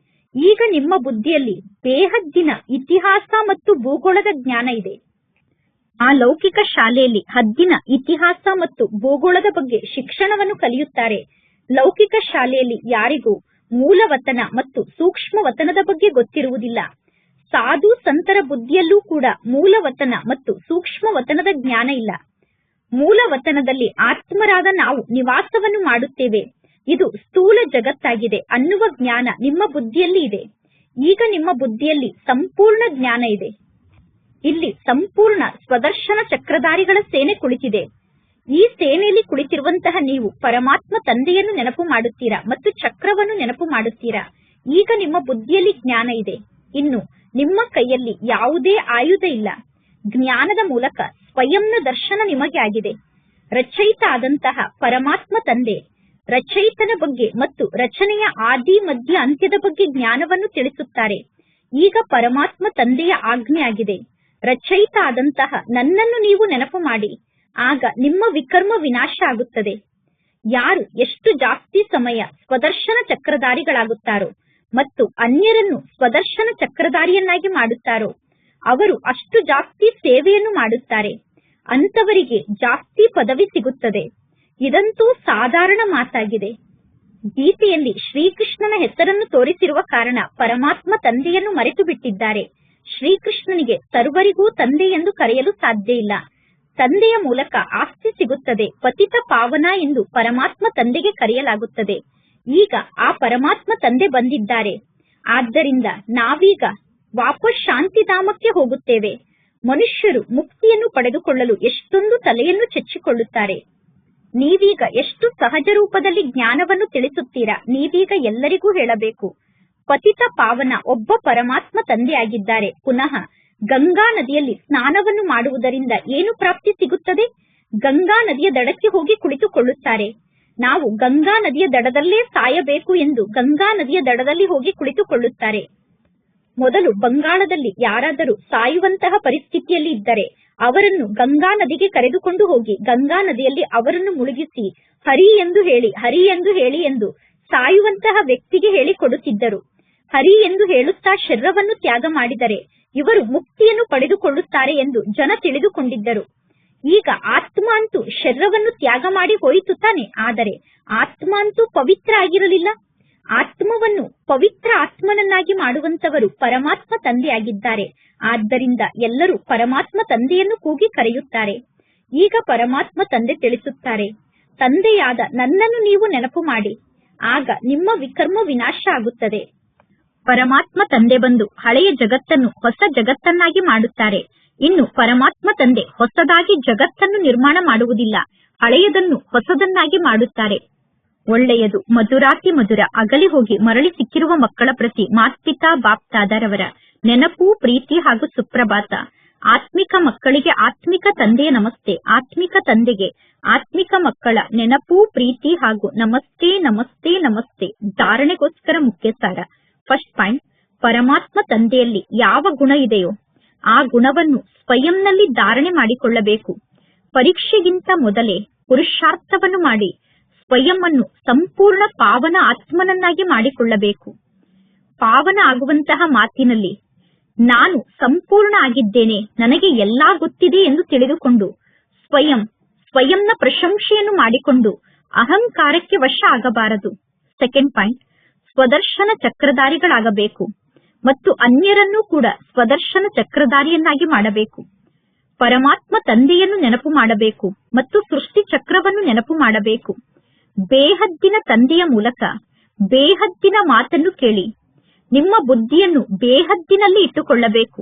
ಈಗ ನಿಮ್ಮ ಬುದ್ಧಿಯಲ್ಲಿ ಬೇಹದ್ದಿನ ಇತಿಹಾಸ ಮತ್ತು ಭೂಗೋಳದ ಜ್ಞಾನ ಇದೆ. ಆ ಲೌಕಿಕ ಶಾಲೆಯಲ್ಲಿ ಹದ್ದಿನ ಇತಿಹಾಸ ಮತ್ತು ಭೂಗೋಳದ ಬಗ್ಗೆ ಶಿಕ್ಷಣವನ್ನು ಕಲಿಯುತ್ತಾರೆ. ಲೌಕಿಕ ಶಾಲೆಯಲ್ಲಿ ಯಾರಿಗೂ ಮೂಲವತನ ಮತ್ತು ಸೂಕ್ಷ್ಮ ವತನದ ಬಗ್ಗೆ ಗೊತ್ತಿರುವುದಿಲ್ಲ. ಸಾಧು ಸಂತರ ಬುದ್ಧಿಯಲ್ಲೂ ಕೂಡ ಮೂಲವತನ ಮತ್ತು ಸೂಕ್ಷ್ಮ ವತನದ ಜ್ಞಾನ ಇಲ್ಲ. ಮೂಲವತನದಲ್ಲಿ ಆತ್ಮರಾದ ನಾವು ನಿವಾಸವನ್ನು ಮಾಡುತ್ತೇವೆ, ಇದು ಸ್ಥೂಲ ಜಗತ್ತಾಗಿದೆ ಅನ್ನುವ ಜ್ಞಾನ ನಿಮ್ಮ ಬುದ್ಧಿಯಲ್ಲಿ ಇದೆ. ಈಗ ನಿಮ್ಮ ಬುದ್ಧಿಯಲ್ಲಿ ಸಂಪೂರ್ಣ ಜ್ಞಾನ ಇದೆ. ಇಲ್ಲಿ ಸಂಪೂರ್ಣ ಸ್ವದರ್ಶನ ಚಕ್ರಧಾರಿಗಳ ಸೇನೆ ಕುಳಿತಿದೆ. ಈ ಸೇನೆಯಲ್ಲಿ ಕುಳಿತಿರುವಂತಹ ನೀವು ಪರಮಾತ್ಮ ತಂದೆಯನ್ನು ನೆನಪು ಮಾಡುತ್ತೀರಾ ಮತ್ತು ಚಕ್ರವನ್ನು ನೆನಪು ಮಾಡುತ್ತೀರಾ. ಈಗ ನಿಮ್ಮ ಬುದ್ಧಿಯಲ್ಲಿ ಜ್ಞಾನ ಇದೆ. ಇನ್ನು ನಿಮ್ಮ ಕೈಯಲ್ಲಿ ಯಾವುದೇ ಆಯುಧ ಇಲ್ಲ. ಜ್ಞಾನದ ಮೂಲಕ ಸ್ವಯಂನ ದರ್ಶನ ನಿಮಗೆ ಆಗಿದೆ. ರಚಯಿತ ಆದಂತಹ ಪರಮಾತ್ಮ ತಂದೆ ರಚಯಿತನ ಬಗ್ಗೆ ಮತ್ತು ರಚನೆಯ ಆದಿ ಮಧ್ಯ ಅಂತ್ಯದ ಬಗ್ಗೆ ಜ್ಞಾನವನ್ನು ತಿಳಿಸುತ್ತಾರೆ. ಈಗ ಪರಮಾತ್ಮ ತಂದೆಯ ಆಜ್ಞೆ ಆಗಿದೆ, ರಚಯಿತ ಆದಂತಹ ನನ್ನನ್ನು ನೀವು ನೆನಪು ಮಾಡಿ, ಆಗ ನಿಮ್ಮ ವಿಕರ್ಮ ವಿನಾಶ ಆಗುತ್ತದೆ. ಯಾರು ಎಷ್ಟು ಜಾಸ್ತಿ ಸಮಯ ಸ್ವದರ್ಶನ ಚಕ್ರಧಾರಿಗಳಾಗುತ್ತಾರೋ ಮತ್ತು ಅನ್ಯರನ್ನು ಸ್ವದರ್ಶನ ಚಕ್ರಧಾರಿಯನ್ನಾಗಿ ಮಾಡುತ್ತಾರೋ ಅವರು ಅಷ್ಟು ಜಾಸ್ತಿ ಸೇವೆಯನ್ನು ಮಾಡುತ್ತಾರೆ. ಅಂತವರಿಗೆ ಜಾಸ್ತಿ ಪದವಿ ಸಿಗುತ್ತದೆ. ಇದಂತೂ ಸಾಧಾರಣ ಮಾತಾಗಿದೆ. ಗೀತೆಯಲ್ಲಿ ಶ್ರೀಕೃಷ್ಣನ ಹೆಸರನ್ನು ತೋರಿಸಿರುವ ಕಾರಣ ಪರಮಾತ್ಮ ತಂದೆಯನ್ನು ಮರೆತು ಬಿಟ್ಟಿದ್ದಾರೆ. ಶ್ರೀಕೃಷ್ಣನಿಗೆ ಸರ್ವರಿಗೂ ತಂದೆ ಎಂದು ಕರೆಯಲು ಸಾಧ್ಯ ಇಲ್ಲ. ತಂದೆಯ ಮೂಲಕ ಆಸ್ತಿ ಸಿಗುತ್ತದೆ. ಪತಿತ ಪಾವನ ಎಂದು ಪರಮಾತ್ಮ ತಂದೆಗೆ ಕರೆಯಲಾಗುತ್ತದೆ. ಈಗ ಆ ಪರಮಾತ್ಮ ತಂದೆ ಬಂದಿದ್ದಾರೆ. ಆದ್ದರಿಂದ ನಾವೀಗ ವಾಪಸ್ ಶಾಂತಿಧಾಮಕ್ಕೆ ಹೋಗುತ್ತೇವೆ. ಮನುಷ್ಯರು ಮುಕ್ತಿಯನ್ನು ಪಡೆದುಕೊಳ್ಳಲು ಎಷ್ಟೊಂದು ತಲೆಯನ್ನು ಚೆಚ್ಚಿಕೊಳ್ಳುತ್ತಾರೆ. ನೀವೀಗ ಎಷ್ಟು ಸಹಜ ರೂಪದಲ್ಲಿ ಜ್ಞಾನವನ್ನು ತಿಳಿಸುತ್ತೀರಾ. ನೀವೀಗ ಎಲ್ಲರಿಗೂ ಹೇಳಬೇಕು, ಪತಿತ ಪಾವನ ಒಬ್ಬ ಪರಮಾತ್ಮ ತಂದೆಯಾಗಿದ್ದಾರೆ. ಪುನಃ ಗಂಗಾ ನದಿಯಲ್ಲಿ ಸ್ನಾನವನ್ನು ಮಾಡುವುದರಿಂದ ಏನು ಪ್ರಾಪ್ತಿ ಸಿಗುತ್ತದೆ? ಗಂಗಾ ನದಿಯ ದಡಕ್ಕೆ ಹೋಗಿ ಕುಳಿತುಕೊಳ್ಳುತ್ತಾರೆ. ನಾವು ಗಂಗಾ ನದಿಯ ದಡದಲ್ಲೇ ಸಾಯಬೇಕು ಎಂದು ಗಂಗಾ ನದಿಯ ದಡದಲ್ಲಿ ಹೋಗಿ ಕುಳಿತುಕೊಳ್ಳುತ್ತಾರೆ. ಮೊದಲು ಬಂಗಾಳದಲ್ಲಿ ಯಾರಾದರೂ ಸಾಯುವಂತಹ ಪರಿಸ್ಥಿತಿಯಲ್ಲಿ ಇದ್ದರೆ ಅವರನ್ನು ಗಂಗಾ ನದಿಗೆ ಕರೆದುಕೊಂಡು ಹೋಗಿ ಗಂಗಾ ನದಿಯಲ್ಲಿ ಅವರನ್ನು ಮುಳುಗಿಸಿ ಹರಿ ಎಂದು ಹೇಳಿ, ಹರಿ ಎಂದು ಹೇಳಿ ಎಂದು ಸಾಯುವಂತಹ ವ್ಯಕ್ತಿಗೆ ಹೇಳಿಕೊಡುತ್ತಿದ್ದರು. ಹರಿ ಎಂದು ಹೇಳುತ್ತಾ ಶರೀರವನ್ನು ತ್ಯಾಗ ಮಾಡಿದರೆ ಇವರು ಮುಕ್ತಿಯನ್ನು ಪಡೆದುಕೊಳ್ಳುತ್ತಾರೆ ಎಂದು ಜನ ತಿಳಿದುಕೊಂಡಿದ್ದರು. ಈಗ ಆತ್ಮ ಅಂತೂ ಶರೀರವನ್ನು ತ್ಯಾಗ ಮಾಡಿ ಹೋಯಿತು ತಾನೆ. ಆದರೆ ಆತ್ಮ ಅಂತೂ ಪವಿತ್ರ ಆಗಿರಲಿಲ್ಲ. ಆತ್ಮವನ್ನು ಪವಿತ್ರ ಆತ್ಮನನ್ನಾಗಿ ಮಾಡುವಂತವರು ಪರಮಾತ್ಮ ತಂದೆಯಾಗಿದ್ದಾರೆ. ಆದ್ದರಿಂದ ಎಲ್ಲರೂ ಪರಮಾತ್ಮ ತಂದೆಯನ್ನು ಕೂಗಿ ಕರೆಯುತ್ತಾರೆ. ಈಗ ಪರಮಾತ್ಮ ತಂದೆ ತಿಳಿಸುತ್ತಾರೆ, ತಂದೆಯಾದ ನನ್ನನ್ನು ನೀವು ನೆನಪು ಮಾಡಿ, ಆಗ ನಿಮ್ಮ ವಿಕರ್ಮ ವಿನಾಶ ಆಗುತ್ತದೆ. ಪರಮಾತ್ಮ ತಂದೆ ಬಂದು ಹಳೆಯ ಜಗತ್ತನ್ನು ಹೊಸ ಜಗತ್ತನ್ನಾಗಿ ಮಾಡುತ್ತಾರೆ. ಇನ್ನು ಪರಮಾತ್ಮ ತಂದೆ ಹೊಸದಾಗಿ ಜಗತ್ತನ್ನು ನಿರ್ಮಾಣ ಮಾಡುವುದಿಲ್ಲ, ಹಳೆಯದನ್ನು ಹೊಸದನ್ನಾಗಿ ಮಾಡುತ್ತಾರೆ. ಒಳ್ಳೆಯದು, ಮಧುರಾತಿ ಮಧುರ. ಅಗಲಿ ಹೋಗಿ ಮರಳಿ ಸಿಕ್ಕಿರುವ ಮಕ್ಕಳ ಪ್ರತಿ ಮಾತ್ಪಿತಾ ಬಾಪ್ತಾದರವರ ನೆನಪು, ಪ್ರೀತಿ ಹಾಗೂ ಸುಪ್ರಭಾತ. ಆತ್ಮಿಕ ಮಕ್ಕಳಿಗೆ ಆತ್ಮಿಕ ತಂದೆಯ ನಮಸ್ತೆ. ಆತ್ಮಿಕ ತಂದೆಗೆ ಆತ್ಮಿಕ ಮಕ್ಕಳ ನೆನಪು, ಪ್ರೀತಿ ಹಾಗೂ ನಮಸ್ತೆ ನಮಸ್ತೆ ನಮಸ್ತೆ. ಧಾರಣೆಗೋಸ್ಕರ ಮುಖ್ಯ ಸಾರ. ಫಸ್ಟ್ ಪಾಯಿಂಟ್, ಪರಮಾತ್ಮ ತಂದೆಯಲ್ಲಿ ಯಾವ ಗುಣ ಇದೆಯೋ ಆ ಗುಣವನ್ನು ಸ್ವಯಂನಲ್ಲಿ ಧಾರಣೆ ಮಾಡಿಕೊಳ್ಳಬೇಕು. ಪರೀಕ್ಷೆಗಿಂತ ಮೊದಲೇ ಪುರುಷಾರ್ಥವನ್ನು ಮಾಡಿ ಸ್ವಯಂ ಅನ್ನು ಸಂಪೂರ್ಣ ಪಾವನ ಆತ್ಮನನ್ನಾಗಿ ಮಾಡಿಕೊಳ್ಳಬೇಕು. ಪಾವನ ಆಗುವಂತಹ ಮಾತಿನಲ್ಲಿ ನಾನು ಸಂಪೂರ್ಣ ಆಗಿದ್ದೇನೆ, ನನಗೆ ಎಲ್ಲಾ ಗೊತ್ತಿದೆ ಎಂದು ತಿಳಿದುಕೊಂಡು ಸ್ವಯಂನ ಪ್ರಶಂಸೆಯನ್ನು ಮಾಡಿಕೊಂಡು ಅಹಂಕಾರಕ್ಕೆ ವಶ ಆಗಬಾರದು. ಸೆಕೆಂಡ್ ಪಾಯಿಂಟ್, ಸ್ವದರ್ಶನ ಚಕ್ರಧಾರಿಗಳಾಗಬೇಕು ಮತ್ತು ಅನ್ಯರನ್ನೂ ಕೂಡ ಸ್ವದರ್ಶನ ಚಕ್ರಧಾರಿಯನ್ನಾಗಿ ಮಾಡಬೇಕು. ಪರಮಾತ್ಮ ತಂದೆಯನ್ನು ನೆನಪು ಮಾಡಬೇಕು ಮತ್ತು ಸೃಷ್ಟಿ ಚಕ್ರವನ್ನು ನೆನಪು ಮಾಡಬೇಕು. ಬೇಹದ್ದಿನ ತಂದೆಯ ಮೂಲಕ ಬೇಹದ್ದಿನ ಮಾತನ್ನು ಕೇಳಿ ನಿಮ್ಮ ಬುದ್ಧಿಯನ್ನು ಬೇಹದ್ದಿನಲ್ಲಿ ಇಟ್ಟುಕೊಳ್ಳಬೇಕು.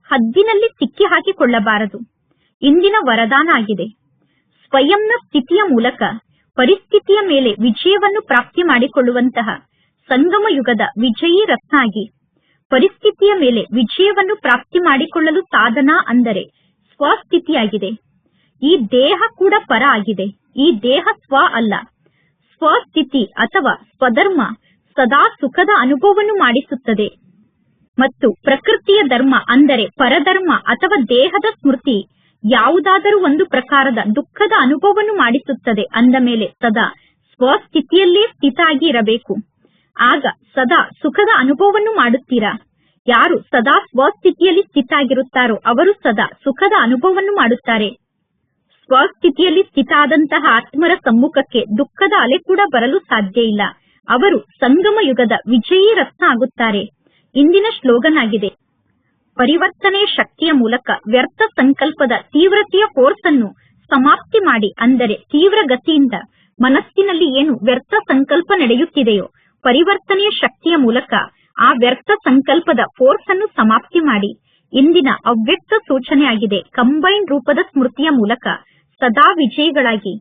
ಹದ್ದಿನಲ್ಲಿ ಸಿಕ್ಕಿ ಹಾಕಿಕೊಳ್ಳಬಾರದು. ಇಂದಿನ ವರದಾನ ಆಗಿದೆ, ಸ್ವಯಂನ ಸ್ಥಿತಿಯ ಮೂಲಕ ಪರಿಸ್ಥಿತಿಯ ಮೇಲೆ ವಿಜಯವನ್ನು ಪ್ರಾಪ್ತಿ ಮಾಡಿಕೊಳ್ಳುವಂತಹ ಸಂಗಮ ಯುಗದ ವಿಜಯೀ ರತ್ನ ಆಗಿ ಪರಿಸ್ಥಿತಿಯ ಮೇಲೆ ವಿಜಯವನ್ನು ಪ್ರಾಪ್ತಿ ಮಾಡಿಕೊಳ್ಳಲು ಸಾಧನ ಅಂದರೆ ಸ್ವಸ್ಥಿತಿಯಾಗಿದೆ. ಈ ದೇಹ ಕೂಡ ಪರ ಆಗಿದೆ. ಈ ದೇಹ ಸ್ವ ಅಲ್ಲ. ಸ್ವಸ್ಥಿತಿ ಅಥವಾ ಸ್ವಧರ್ಮ ಸದಾ ಸುಖದ ಅನುಭವವನ್ನು ಮಾಡಿಸುತ್ತದೆ ಮತ್ತು ಪ್ರಕೃತಿಯ ಧರ್ಮ ಅಂದರೆ ಪರಧರ್ಮ ಅಥವಾ ದೇಹದ ಸ್ಮೃತಿ ಯಾವುದಾದರೂ ಒಂದು ಪ್ರಕಾರದ ದುಃಖದ ಅನುಭವವನ್ನು ಮಾಡಿಸುತ್ತದೆ. ಅಂದ ಮೇಲೆ ಸದಾ ಸ್ವಸ್ಥಿತಿಯಲ್ಲೇ ಸ್ಥಿತ ಆಗಿ ಇರಬೇಕು. ಆಗ ಸದಾ ಸುಖದ ಅನುಭವವನ್ನು ಮಾಡುತ್ತೀರಾ. ಯಾರು ಸದಾ ಸ್ವಸ್ಥಿತಿಯಲ್ಲಿ ಸ್ಥಿತ ಆಗಿರುತ್ತಾರೋ ಅವರು ಸದಾ ಸುಖದ ಅನುಭವವನ್ನು ಮಾಡುತ್ತಾರೆ. ಸ್ವಸ್ಥಿತಿಯಲ್ಲಿ ಸ್ಥಿತ ಆದಂತಹ ಆತ್ಮರ ಸಮ್ಮುಖಕ್ಕೆ ದುಃಖದ ಅಲೆ ಕೂಡ ಬರಲು ಸಾಧ್ಯ ಇಲ್ಲ. ಅವರು ಸಂಗಮ ಯುಗದ ವಿಜಯೀ ರತ್ನ ಆಗುತ್ತಾರೆ. ಇಂದಿನ ಶ್ಲೋಗನ್ ಆಗಿದೆ, ಪರಿವರ್ತನೆಯ ಶಕ್ತಿಯ ಮೂಲಕ ವ್ಯರ್ಥ ಸಂಕಲ್ಪದ ತೀವ್ರತೆಯ ಫೋರ್ಸ್ ಅನ್ನು ಸಮಾಪ್ತಿ ಮಾಡಿ. ಅಂದರೆ ತೀವ್ರ ಗತಿಯಿಂದ ಮನಸ್ಸಿನಲ್ಲಿ ಏನು ವ್ಯರ್ಥ ಸಂಕಲ್ಪ ನಡೆಯುತ್ತಿದೆಯೋ ಪರಿವರ್ತನೆಯ ಶಕ್ತಿಯ ಮೂಲಕ ಆ ವ್ಯರ್ಥ ಸಂಕಲ್ಪದ ಫೋರ್ಸ್ ಅನ್ನು ಸಮಾಪ್ತಿ ಮಾಡಿ. ಇಂದಿನ ಅವ್ಯಕ್ತ ಸೂಚನೆ ಆಗಿದೆ, ಕಂಬೈನ್ ರೂಪದ ಸ್ಮೃತಿಯ ಮೂಲಕ ಸದಾ ವಿಜಯಿಗಳಾಗಿ.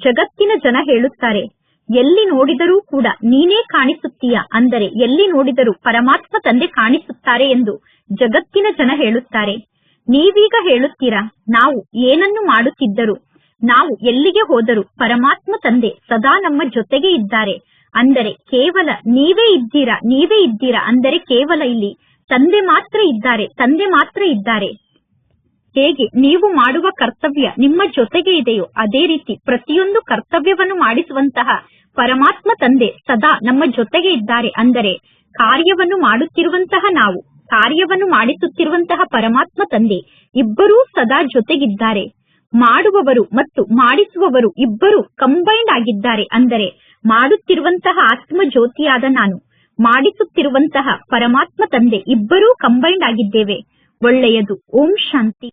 ಜಗತ್ತಿನ ಜನ ಹೇಳುತ್ತಾರೆ, ಎಲ್ಲಿ ನೋಡಿದರೂ ಕೂಡ ನೀನೇ ಕಾಣಿಸುತ್ತೀಯ, ಅಂದರೆ ಎಲ್ಲಿ ನೋಡಿದರೂ ಪರಮಾತ್ಮ ತಂದೆ ಕಾಣಿಸುತ್ತಾರೆ ಎಂದು ಜಗತ್ತಿನ ಜನ ಹೇಳುತ್ತಾರೆ. ನೀವೀಗ ಹೇಳುತ್ತೀರಾ, ನಾವು ಏನನ್ನು ಮಾಡುತ್ತಿದ್ದರೂ, ನಾವು ಎಲ್ಲಿಗೆ ಹೋದರೂ ಪರಮಾತ್ಮ ತಂದೆ ಸದಾ ನಮ್ಮ ಜೊತೆಗೆ ಇದ್ದಾರೆ. ಅಂದರೆ ಕೇವಲ ನೀವೇ ಇದ್ದೀರಾ ಅಂದರೆ ಕೇವಲ ಇಲ್ಲಿ ತಂದೆ ಮಾತ್ರ ಇದ್ದಾರೆ, ತಂದೆ ಮಾತ್ರ ಇದ್ದಾರೆ. ಹೇಗೆ ನೀವು ಮಾಡುವ ಕರ್ತವ್ಯ ನಿಮ್ಮ ಜೊತೆಗೆ ಇದೆಯೋ ಅದೇ ರೀತಿ ಪ್ರತಿಯೊಂದು ಕರ್ತವ್ಯವನ್ನು ಮಾಡಿಸುವಂತಹ ಪರಮಾತ್ಮ ತಂದೆ ಸದಾ ನಮ್ಮ ಜೊತೆಗೆ ಇದ್ದಾರೆ. ಅಂದರೆ ಕಾರ್ಯವನ್ನು ಮಾಡುತ್ತಿರುವಂತಹ ನಾವು, ಕಾರ್ಯವನ್ನು ಮಾಡಿಸುತ್ತಿರುವಂತಹ ಪರಮಾತ್ಮ ತಂದೆ ಇಬ್ಬರೂ ಸದಾ ಜೊತೆಗಿದ್ದಾರೆ. ಮಾಡುವವರು ಮತ್ತು ಮಾಡಿಸುವವರು ಇಬ್ಬರು ಕಂಬೈಂಡ್ ಆಗಿದ್ದಾರೆ. ಅಂದರೆ ಮಾಡುತ್ತಿರುವಂತಹ ಆತ್ಮ ಜ್ಯೋತಿಯಾದ ನಾನು, ಮಾಡಿಸುತ್ತಿರುವಂತಹ ಪರಮಾತ್ಮ ತಂದೆ ಇಬ್ಬರೂ ಕಂಬೈಂಡ್ ಆಗಿದ್ದೇವೆ. ಒಳ್ಳೆಯದು. ಓಂ ಶಾಂತಿ.